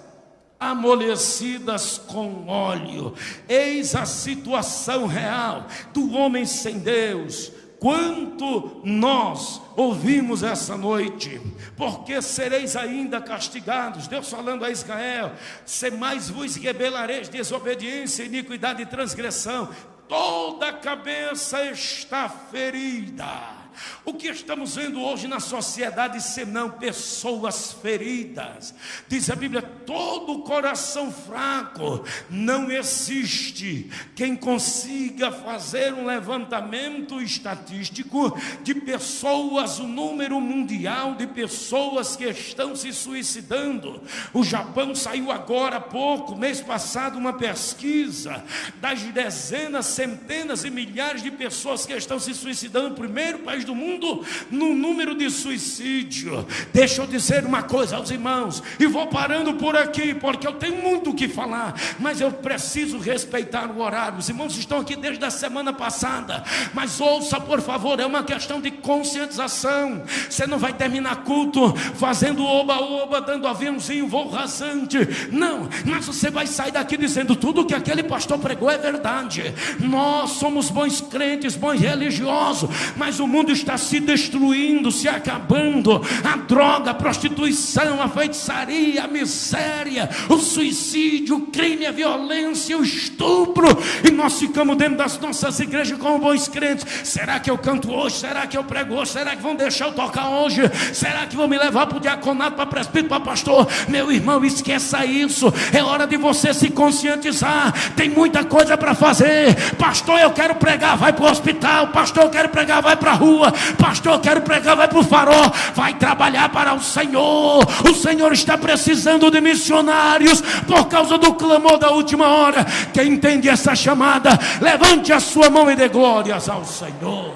amolecidas com óleo. Eis a situação real do homem sem Deus. Quanto nós ouvimos essa noite: porque sereis ainda castigados. Deus falando a Israel: se mais vos rebelareis, desobediência, iniquidade e transgressão, toda a cabeça está ferida. O que estamos vendo hoje na sociedade senão pessoas feridas? Diz a Bíblia: todo o coração fraco. Não existe quem consiga fazer um levantamento estatístico de pessoas, o número mundial de pessoas que estão se suicidando. O Japão saiu agora há pouco, mês passado, uma pesquisa das dezenas, centenas e milhares de pessoas que estão se suicidando, o primeiro país do mundo no número de suicídio. Deixa eu dizer uma coisa aos irmãos, e vou parando por aqui, porque eu tenho muito o que falar, mas eu preciso respeitar o horário. Os irmãos estão aqui desde a semana passada, mas ouça, por favor, é uma questão de conscientização. Você não vai terminar culto fazendo oba-oba, dando aviãozinho, voo rasante, não, mas você vai sair daqui dizendo: tudo que aquele pastor pregou é verdade. Nós somos bons crentes, bons religiosos, mas o mundo está se destruindo, se acabando. A droga, a prostituição, a feitiçaria, a miséria, o suicídio, o crime, a violência, o estupro, e nós ficamos dentro das nossas igrejas como bons crentes. Será que eu canto hoje? Será que eu prego hoje? Será que vão deixar eu tocar hoje? Será que vão me levar para o diaconato, para presbítero, para pastor? Meu irmão, esqueça isso. É hora de você se conscientizar. Tem muita coisa para fazer. Pastor, eu quero pregar, vai para o hospital. Pastor, eu quero pregar, vai para a rua. Pastor, eu quero pregar, vai para o farol. Vai trabalhar para o Senhor. O Senhor está precisando de missionários por causa do clamor da última hora. Quem entende essa chamada, levante a sua mão e dê glórias ao Senhor.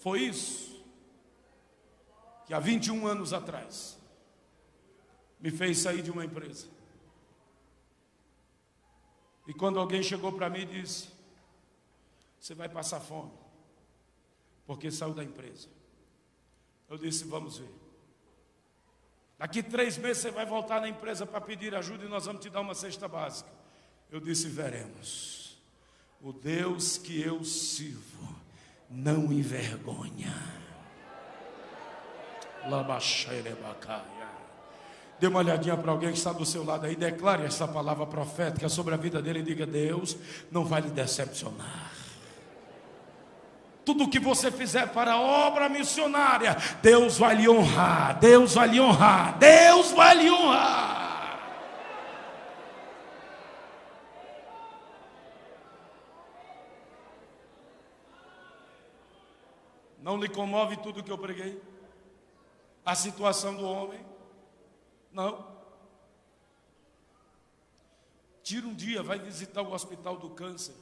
Foi isso que há 21 anos atrás me fez sair de uma empresa. E quando alguém chegou para mim e disse: você vai passar fome, porque saiu da empresa. Eu disse: vamos ver. Daqui 3 meses você vai voltar na empresa para pedir ajuda e nós vamos te dar uma cesta básica. Eu disse: veremos. O Deus que eu sirvo não envergonha. Labaxerebacaia. Dê uma olhadinha para alguém que está do seu lado aí, declare essa palavra profética sobre a vida dele e diga: Deus não vai lhe decepcionar. Tudo que você fizer para a obra missionária, Deus vai lhe honrar, Deus vai lhe honrar, Deus vai lhe honrar. Não lhe comove tudo que eu preguei? A situação do homem? Não. Tira um dia, vai visitar o hospital do câncer.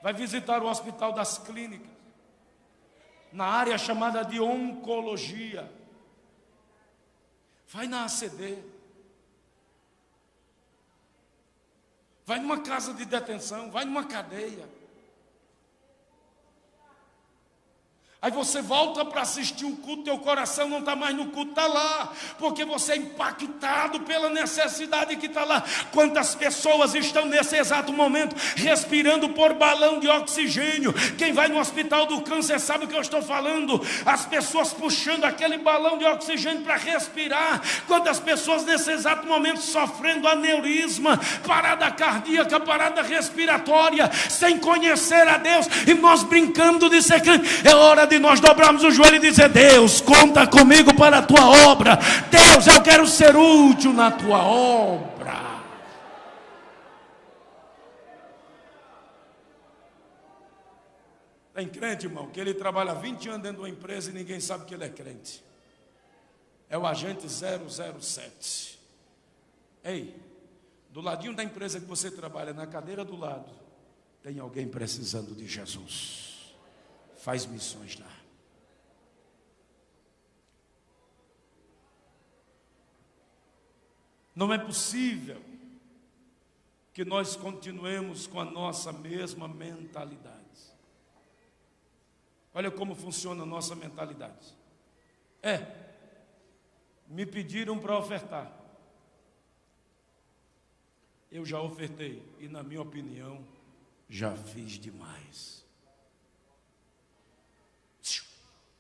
Vai visitar o hospital das clínicas, na área chamada de oncologia. Vai na ACD. Vai numa casa de detenção, vai numa cadeia. Aí você volta para assistir o culto, teu coração não está mais no culto, está lá, porque você é impactado pela necessidade que está lá. Quantas pessoas estão nesse exato momento respirando por balão de oxigênio? Quem vai no hospital do câncer sabe o que eu estou falando. As pessoas puxando aquele balão de oxigênio para respirar. Quantas pessoas nesse exato momento sofrendo aneurisma, parada cardíaca, parada respiratória, sem conhecer a Deus, e nós brincando de ser crente. É hora de nós dobrarmos o joelho e dizer: Deus, conta comigo para a tua obra. Deus, eu quero ser útil na tua obra. Tem crente, irmão, que ele trabalha 20 anos dentro de uma empresa e ninguém sabe que ele é crente. É o agente 007. Ei, do ladinho da empresa que você trabalha, na cadeira do lado, tem alguém precisando de Jesus. Faz missões lá. Não é possível que nós continuemos com a nossa mesma mentalidade. Olha como funciona a nossa mentalidade. Me pediram para ofertar. Eu já ofertei e, na minha opinião, já fiz demais.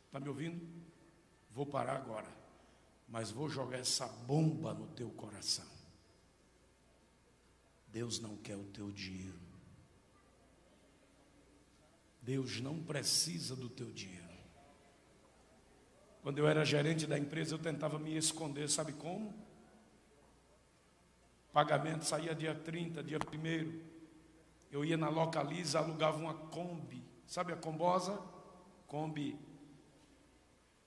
Está me ouvindo? Vou parar agora, mas vou jogar essa bomba no teu coração. Deus não quer o teu dinheiro. Deus não precisa do teu dinheiro. Quando eu era gerente da empresa, eu tentava me esconder, sabe como? Pagamento saía dia 30, dia 1º. Eu ia na Localiza, alugava uma Kombi. Sabe a Combosa? Kombi.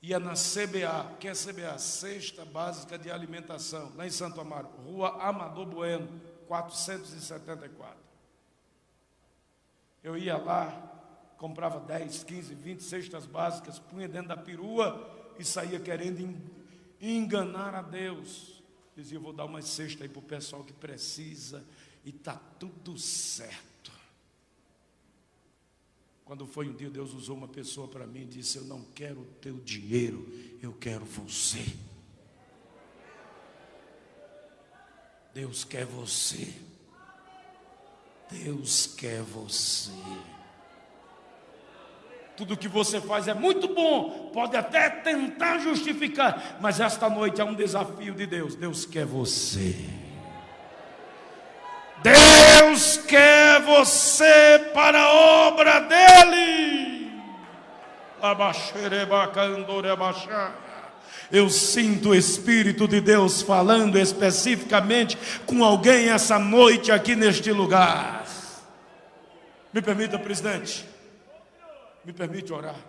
Ia na CBA, que é CBA? Cesta Básica de Alimentação, lá em Santo Amaro, Rua Amador Bueno, 474. Eu ia lá, comprava 10, 15, 20 cestas básicas, punha dentro da perua e saía querendo enganar a Deus. Dizia: eu vou dar uma cesta aí para o pessoal que precisa e está tudo certo. Quando foi um dia, Deus usou uma pessoa para mim e disse: eu não quero o teu dinheiro, eu quero você. Deus quer você. Deus quer você. Tudo que você faz é muito bom, pode até tentar justificar, mas esta noite é um desafio de Deus. Deus quer você. Deus quer você para a obra dele. Eu sinto o Espírito de Deus falando especificamente com alguém essa noite aqui neste lugar. Me permita, presidente, me permite orar.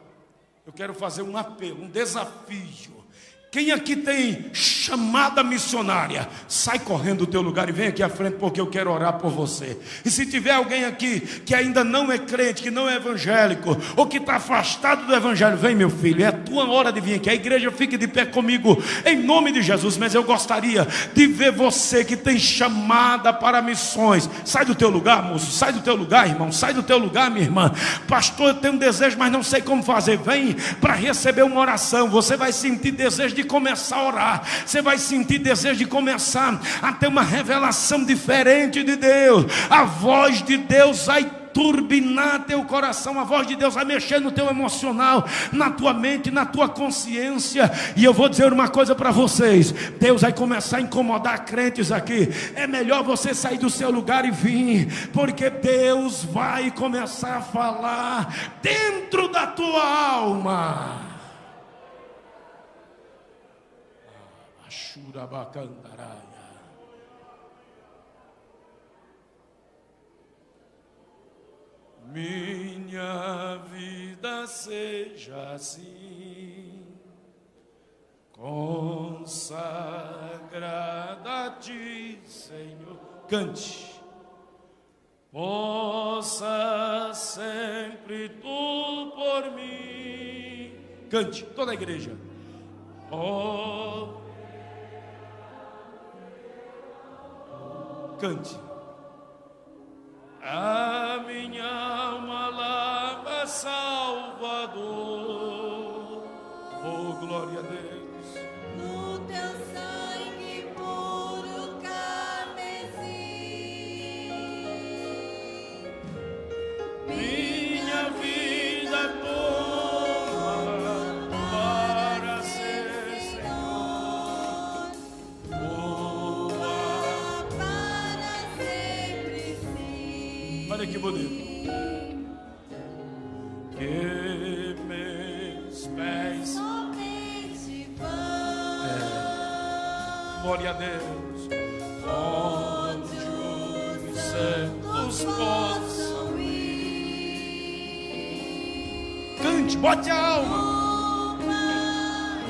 Eu quero fazer um apelo, um desafio. Quem aqui tem chamada missionária, sai correndo do teu lugar e vem aqui à frente, porque eu quero orar por você. E se tiver alguém aqui que ainda não é crente, que não é evangélico, ou que está afastado do evangelho, vem, meu filho, é a tua hora de vir aqui. A igreja fique de pé comigo, em nome de Jesus. Mas eu gostaria de ver você que tem chamada para missões. Sai do teu lugar, moço, sai do teu lugar, irmão, sai do teu lugar, minha irmã. Pastor, eu tenho um desejo, mas não sei como fazer. Vem para receber uma oração. Você vai sentir desejo de começar a orar. Você vai sentir desejo de começar a ter uma revelação diferente de Deus. A voz de Deus vai turbinar teu coração, a voz de Deus vai mexer no teu emocional, na tua mente, na tua consciência. E eu vou dizer uma coisa para vocês: Deus vai começar a incomodar crentes aqui. É melhor você sair do seu lugar e vir, porque Deus vai começar a falar dentro da tua alma. Shurabacandaraia. Minha vida seja assim, consagrada a ti, Senhor. Cante. Possa sempre tu por mim. Cante, toda a igreja. Oh, cante. A minha alma lava, Salvador. Oh, glória a Deus. No teu sangue puro carmesim, Minha vida toma para ser Senhor. tua para sempre sim. Olha que bonito. Que meus pés, Somente vão glória a Deus, onde os santos possam ir. cante, bote a alma. Uma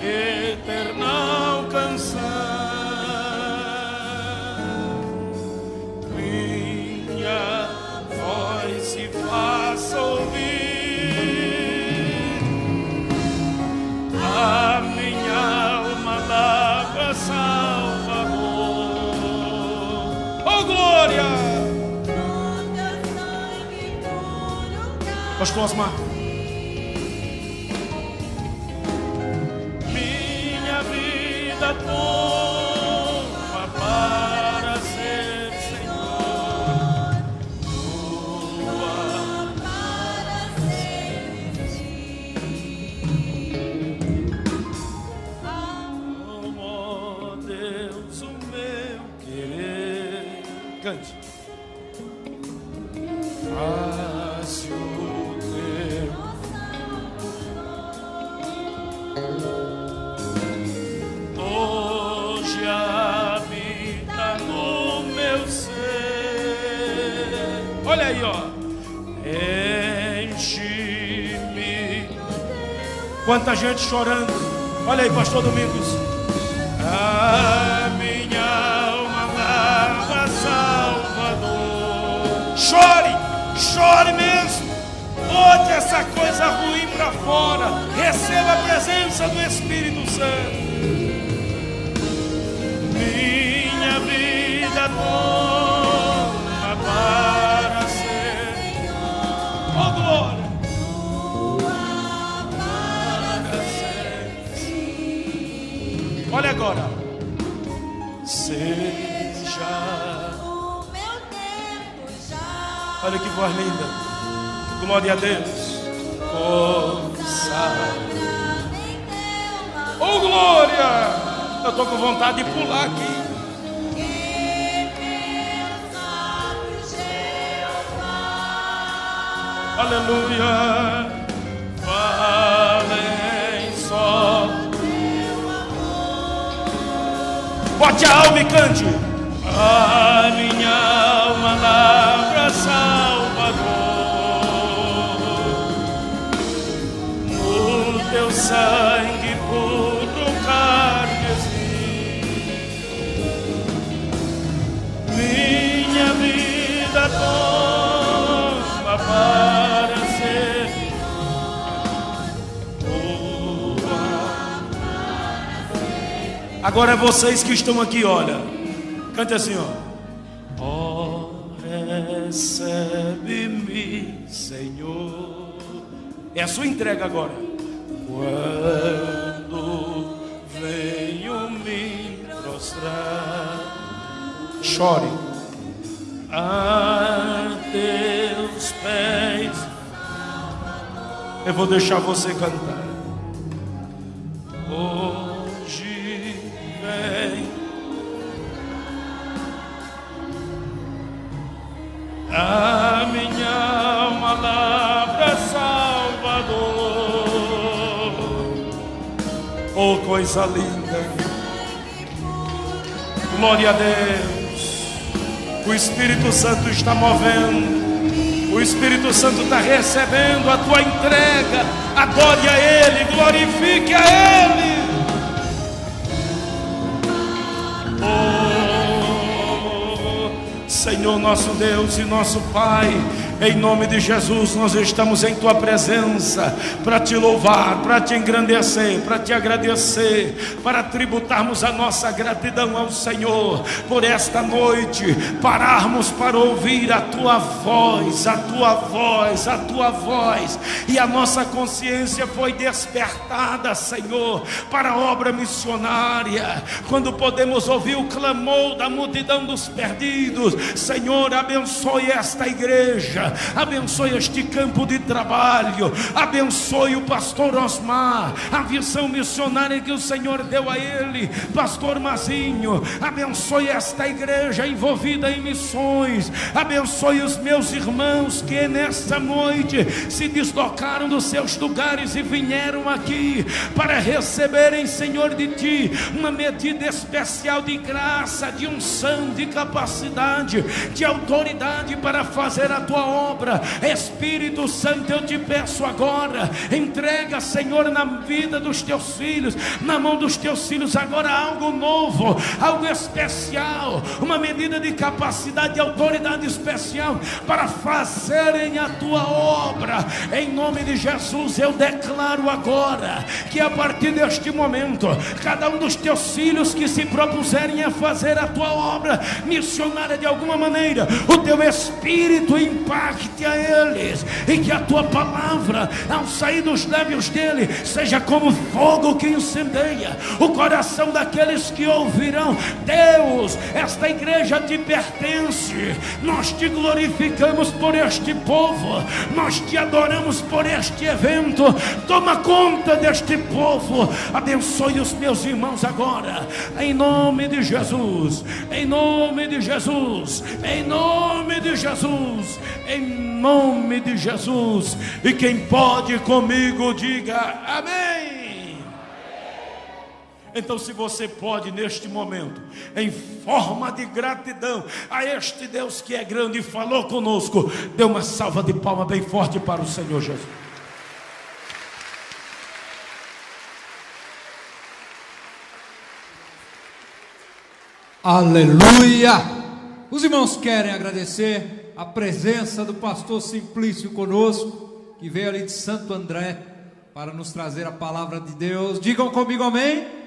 Eternal canção, minha voz se faça ouvir. A minha alma lava, Salvador. Oh, glória! no teu sangue puro Pastor Osmar. carmesim. Minha vida toma para ser Senhor. Tua Para sempre sim. Oh, Deus, o meu querer. Cante. Faz o teu. Hoje habita no meu ser. Olha aí, ó. Enche-me. Quanta gente chorando. Olha aí, pastor Domingos. A minha alma lava, Salvador. Chore, chore mesmo. Bote essa coisa ruim para fora. Receba a presença do Espírito Santo. Minha vida toma para ser. Oh, glória. Olha agora. Seja. O meu tempo já. Olha que voz linda. Glória a Deus. Consagra. Oh, glória. Eu estou com vontade de pular aqui. Aleluia. Falem só. Bote a alma e cante. A minha alma lavra, Salvador. No teu sangue puro Agora vocês que estão aqui, olha, cante assim, ó. Oh, recebe-me, Senhor. É a sua entrega agora. Quando venho me prostrar, chore a teus pés. Eu vou deixar você cantar. Hoje vem a minha alma lavra Salvador. Oh, coisa linda. Glória a Deus. O Espírito Santo está movendo. O Espírito Santo está recebendo a tua entrega. Adore a Ele, glorifique a Ele. Oh, Senhor nosso Deus e nosso Pai, em nome de Jesus, nós estamos em Tua presença para Te louvar, para Te engrandecer, para Te agradecer, para tributarmos a nossa gratidão ao Senhor por esta noite, pararmos para ouvir a Tua voz, a Tua voz, a Tua voz, e a nossa consciência foi despertada, Senhor, para a obra missionária, quando podemos ouvir o clamor da multidão dos perdidos. Senhor, abençoe esta igreja, abençoe este campo de trabalho, abençoe o pastor Osmar, a visão missionária que o Senhor deu a ele, pastor Mazinho, abençoe esta igreja envolvida em missões, abençoe os meus irmãos que nesta noite se deslocaram dos seus lugares e vieram aqui para receberem, Senhor, de Ti uma medida especial de graça, de unção, de capacidade, de autoridade para fazer a Tua obra. Espírito Santo, eu te peço agora, entrega, Senhor, na vida dos Teus filhos, na mão dos Teus filhos agora algo novo, algo especial, uma medida de capacidade e autoridade especial para fazerem a Tua obra. Em nome de Jesus eu declaro agora que a partir deste momento, cada um dos Teus filhos que se propuserem a fazer a Tua obra missionária de alguma maneira, o Teu Espírito impacte a eles, e que a Tua palavra, ao sair dos lábios dele, seja como fogo que incendeia o coração daqueles que ouvirão. Deus, esta igreja Te pertence, nós Te glorificamos por este povo, nós Te adoramos por este evento. Toma conta deste povo, abençoe os meus irmãos agora, em nome de Jesus, em nome de Jesus, em nome de Jesus, em nome de Jesus. E quem pode comigo diga amém. Então, se você pode neste momento, em forma de gratidão a este Deus que é grande e falou conosco, dê uma salva de palmas bem forte para o Senhor Jesus. Aleluia! Os irmãos querem agradecer a presença do pastor Simplício conosco, que veio ali de Santo André para nos trazer a palavra de Deus. Digam comigo amém.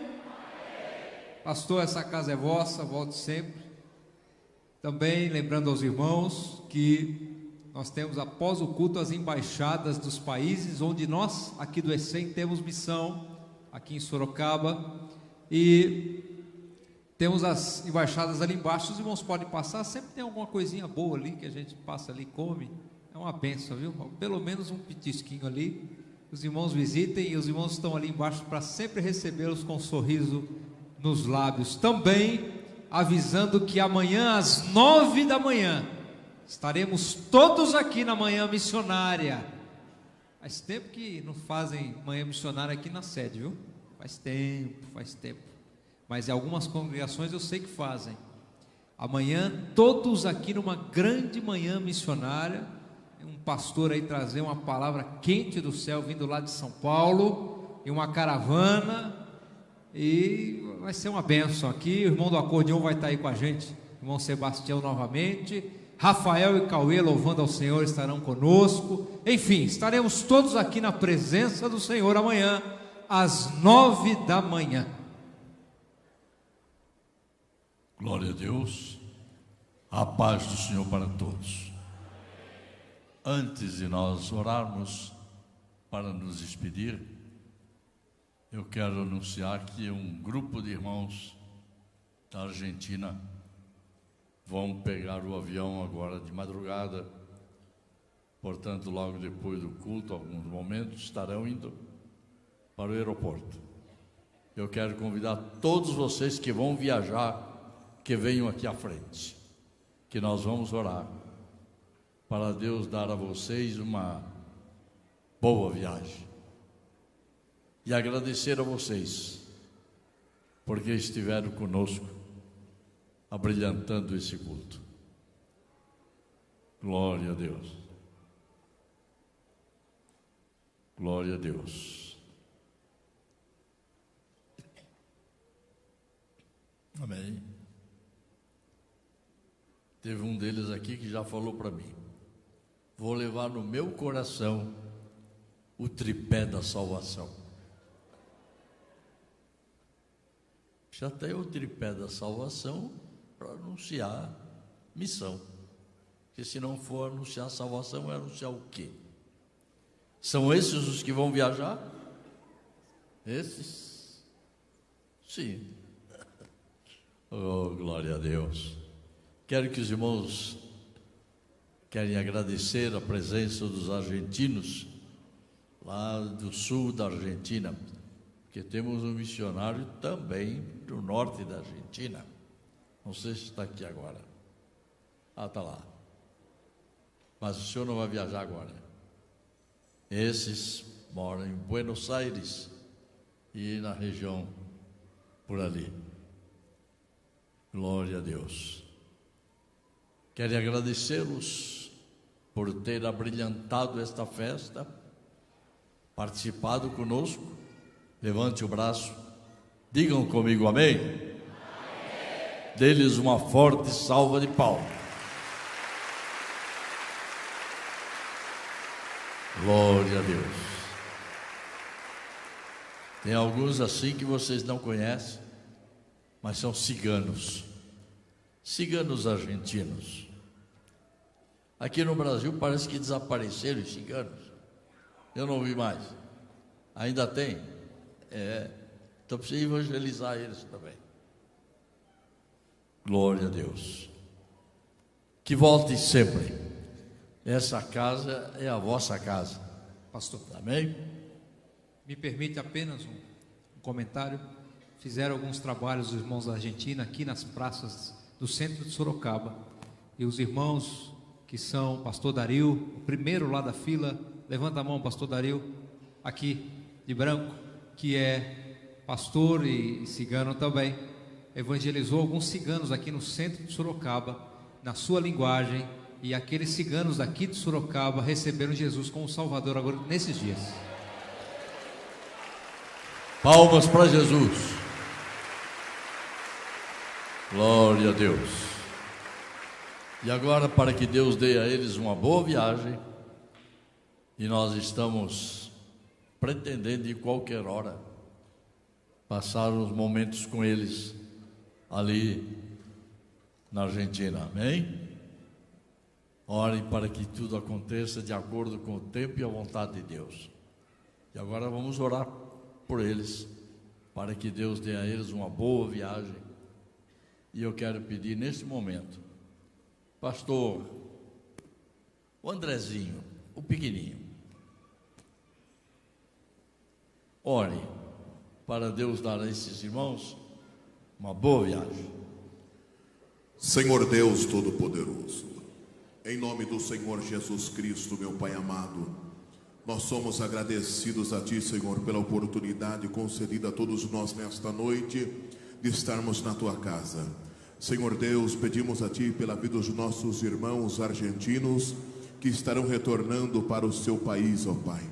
Pastor, essa casa é vossa, volte sempre. Também lembrando aos irmãos que nós temos após o culto as embaixadas dos países onde nós aqui do ECEM temos missão, aqui em Sorocaba, e temos as embaixadas ali embaixo. Os irmãos podem passar, sempre tem alguma coisinha boa ali que a gente passa ali e come, é uma bênção, viu? Pelo menos um petisquinho ali, os irmãos visitem, e os irmãos estão ali embaixo para sempre recebê-los com um sorriso nos lábios. Também avisando que amanhã às 9 da manhã estaremos todos aqui na manhã missionária. Faz tempo que não fazem manhã missionária aqui na sede, viu? Faz tempo. Mas em algumas congregações eu sei que fazem. Amanhã todos aqui numa grande manhã missionária. Um pastor aí trazer uma palavra quente do céu vindo lá de São Paulo, e uma caravana, e vai ser uma bênção aqui. O irmão do acordeão vai estar aí com a gente, o irmão Sebastião novamente, Rafael e Cauê louvando ao Senhor estarão conosco. Enfim, estaremos todos aqui na presença do Senhor amanhã às 9 da manhã. Glória a Deus. A paz do Senhor para todos. Antes de nós orarmos para nos despedir, eu quero anunciar que um grupo de irmãos da Argentina vão pegar o avião agora de madrugada. Portanto, logo depois do culto, alguns momentos, estarão indo para o aeroporto. Eu quero convidar todos vocês que vão viajar, que venham aqui à frente, que nós vamos orar para Deus dar a vocês uma boa viagem e agradecer a vocês porque estiveram conosco abrilhantando esse culto. Glória a Deus. Glória a Deus. Amém. Teve um deles aqui que já falou para mim: vou levar no meu coração o tripé da salvação. Já tem o tripé da salvação para anunciar missão. Porque se não for anunciar salvação, é anunciar o quê? São esses os que vão viajar? Esses? Sim. Oh, glória a Deus. Quero que os irmãos querem agradecer a presença dos argentinos lá do sul da Argentina, porque temos um missionário também do norte da Argentina. Não sei se está aqui agora. Ah, está lá. Mas o senhor não vai viajar agora. Esses moram em Buenos Aires e na região por ali. Glória a Deus. Quero agradecê-los por ter abrilhantado esta festa, participado conosco. Levante o braço, digam comigo amém. Amém. Dê-lhes uma forte salva de palmas. Glória a Deus. Tem alguns assim que vocês não conhecem, mas são ciganos. Ciganos argentinos. Aqui no Brasil parece que desapareceram os ciganos. Eu não vi mais. Ainda tem? Então precisa evangelizar eles também. Glória a Deus. Que voltem sempre. Essa casa é a vossa casa. Pastor, Amém? me permite apenas um comentário. Fizeram alguns trabalhos os irmãos da Argentina aqui nas praças do centro de Sorocaba. E os irmãos que são pastor Dario, o primeiro lá da fila, levanta a mão, pastor Dario, aqui de branco, que é pastor e cigano também, evangelizou alguns ciganos aqui no centro de Sorocaba, na sua linguagem, e aqueles ciganos daqui de Sorocaba receberam Jesus como Salvador agora nesses dias. Palmas para Jesus. Glória a Deus. E agora, para que Deus dê a eles uma boa viagem, e nós estamos pretendendo de qualquer hora passar uns momentos com eles ali na Argentina, amém? Orem para que tudo aconteça de acordo com o tempo e a vontade de Deus. E agora vamos orar por eles, para que Deus dê a eles uma boa viagem. E eu quero pedir nesse momento, pastor, o Andrezinho, o pequenininho, ore para Deus dar a esses irmãos uma boa viagem. Senhor Deus Todo-Poderoso, em nome do Senhor Jesus Cristo, meu Pai amado, nós somos agradecidos a Ti, Senhor, pela oportunidade concedida a todos nós nesta noite de estarmos na Tua casa. Senhor Deus, pedimos a Ti pela vida dos nossos irmãos argentinos que estarão retornando para o seu país, ó Pai.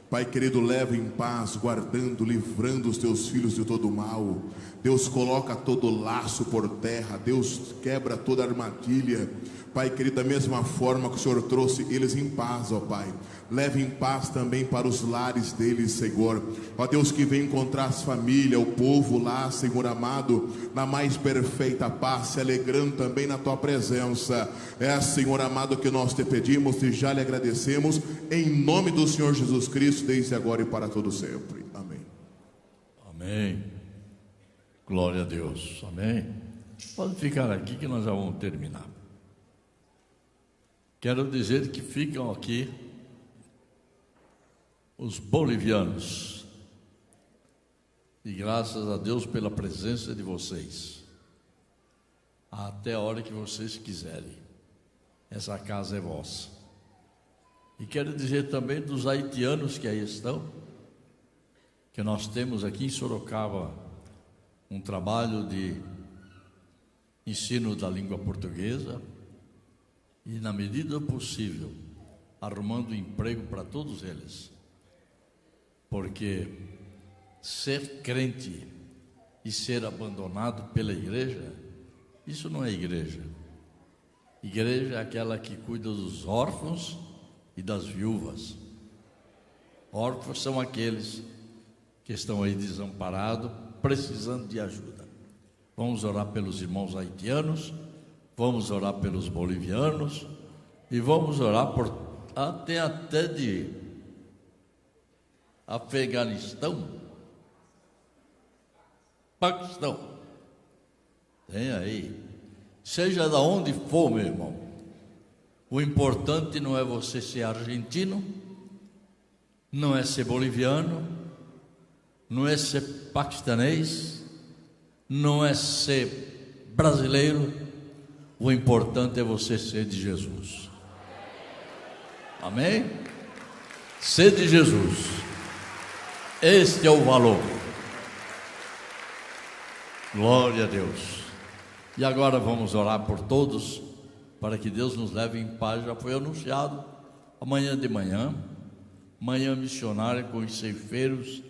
Pai querido, leva em paz, guardando, livrando os Teus filhos de todo mal. Deus, coloca todo laço por terra. Deus, quebra toda armadilha. Pai querido, da mesma forma que o Senhor trouxe eles em paz, ó Pai, leve em paz também para os lares deles, Senhor. Ó Deus, que vem encontrar as famílias, o povo lá, Senhor amado, na mais perfeita paz, se alegrando também na Tua presença. É, Senhor amado, que nós te pedimos e já lhe agradecemos, em nome do Senhor Jesus Cristo, desde agora e para todo sempre. Amém. Amém. Glória a Deus. Amém. Pode ficar aqui que nós já vamos terminar. Quero dizer que ficam aqui os bolivianos. E graças a Deus pela presença de vocês. Até a hora que vocês quiserem. Essa casa é vossa. E quero dizer também dos haitianos que aí estão, que nós temos aqui em Sorocaba um trabalho de ensino da língua portuguesa e, na medida do possível, arrumando emprego para todos eles. Porque ser crente e ser abandonado pela igreja, isso não é igreja. Igreja é aquela que cuida dos órfãos e das viúvas. Órfãos são aqueles que estão aí desamparados, precisando de ajuda. Vamos orar pelos irmãos haitianos, vamos orar pelos bolivianos e vamos orar por até de Afeganistão, Paquistão. Tem aí. Seja da onde for, meu irmão. O importante não é você ser argentino, não é ser boliviano, não é ser paquistanês, não é ser brasileiro. O importante é você ser de Jesus. Amém? Ser de Jesus. Este é o valor. Glória a Deus. E agora vamos orar por todos, para que Deus nos leve em paz. Já foi anunciado amanhã de manhã, manhã missionária com os ceifeiros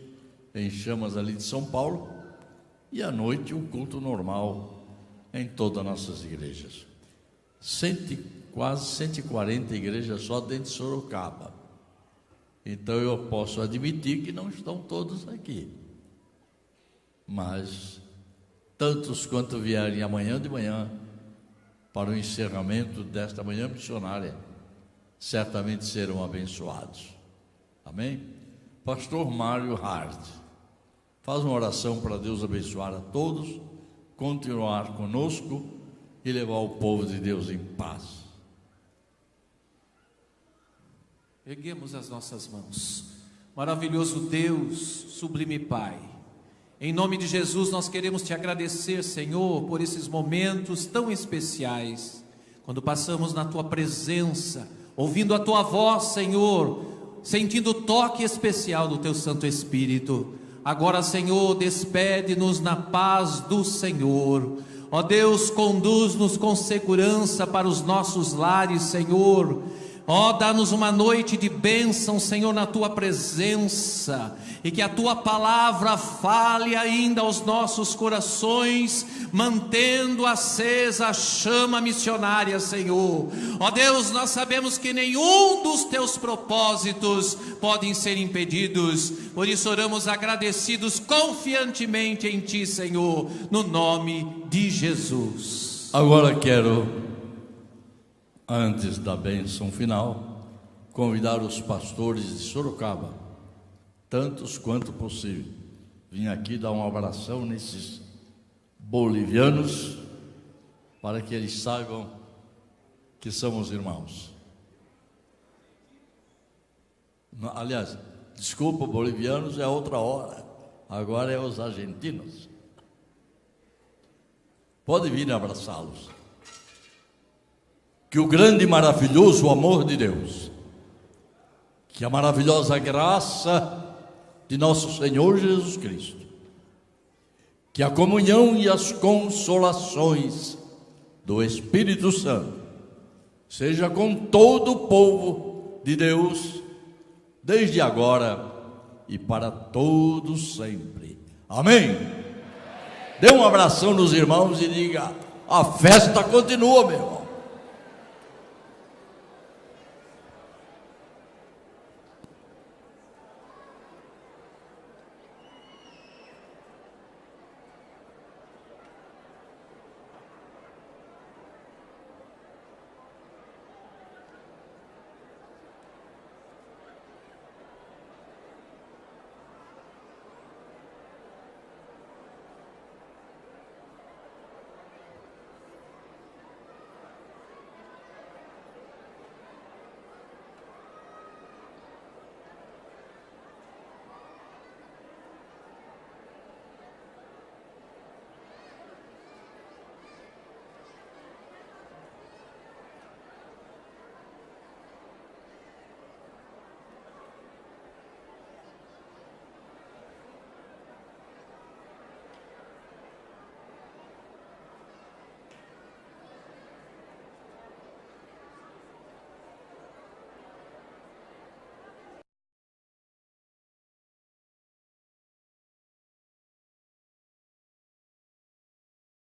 em chamas ali de São Paulo, e à noite um culto normal em todas as nossas igrejas. Quase 140 igrejas só dentro de Sorocaba. Então eu posso admitir que não estão todos aqui, mas tantos quanto vierem amanhã de manhã para o encerramento desta manhã missionária, certamente serão abençoados. Amém? Pastor Mário Hart faz uma oração para Deus abençoar a todos, continuar conosco e levar o povo de Deus em paz. Erguemos as nossas mãos. Maravilhoso Deus, sublime Pai, em nome de Jesus nós queremos te agradecer, Senhor, por esses momentos tão especiais, quando passamos na tua presença, ouvindo a tua voz, Senhor, sentindo o toque especial do teu Santo Espírito. Agora, Senhor, despede-nos na paz do Senhor. Ó Deus, conduz-nos com segurança para os nossos lares, Senhor. Ó, dá-nos uma noite de bênção, Senhor, na tua presença, e que a tua palavra fale ainda aos nossos corações, mantendo acesa a chama missionária, Senhor. Ó Deus, nós sabemos que nenhum dos teus propósitos podem ser impedidos, por isso oramos agradecidos confiantemente em ti, Senhor, no nome de Jesus. Agora quero, antes da bênção final, convidar os pastores de Sorocaba, tantos quanto possível, vim aqui dar um abração nesses bolivianos, para que eles saibam que somos irmãos. Aliás, desculpa, bolivianos é outra hora, agora é os argentinos. Pode vir abraçá-los. Que o grande e maravilhoso amor de Deus, que a maravilhosa graça de nosso Senhor Jesus Cristo, que a comunhão e as consolações do Espírito Santo seja com todo o povo de Deus, desde agora e para todos sempre. Amém? Dê um abração nos irmãos e diga: a festa continua, meu irmão.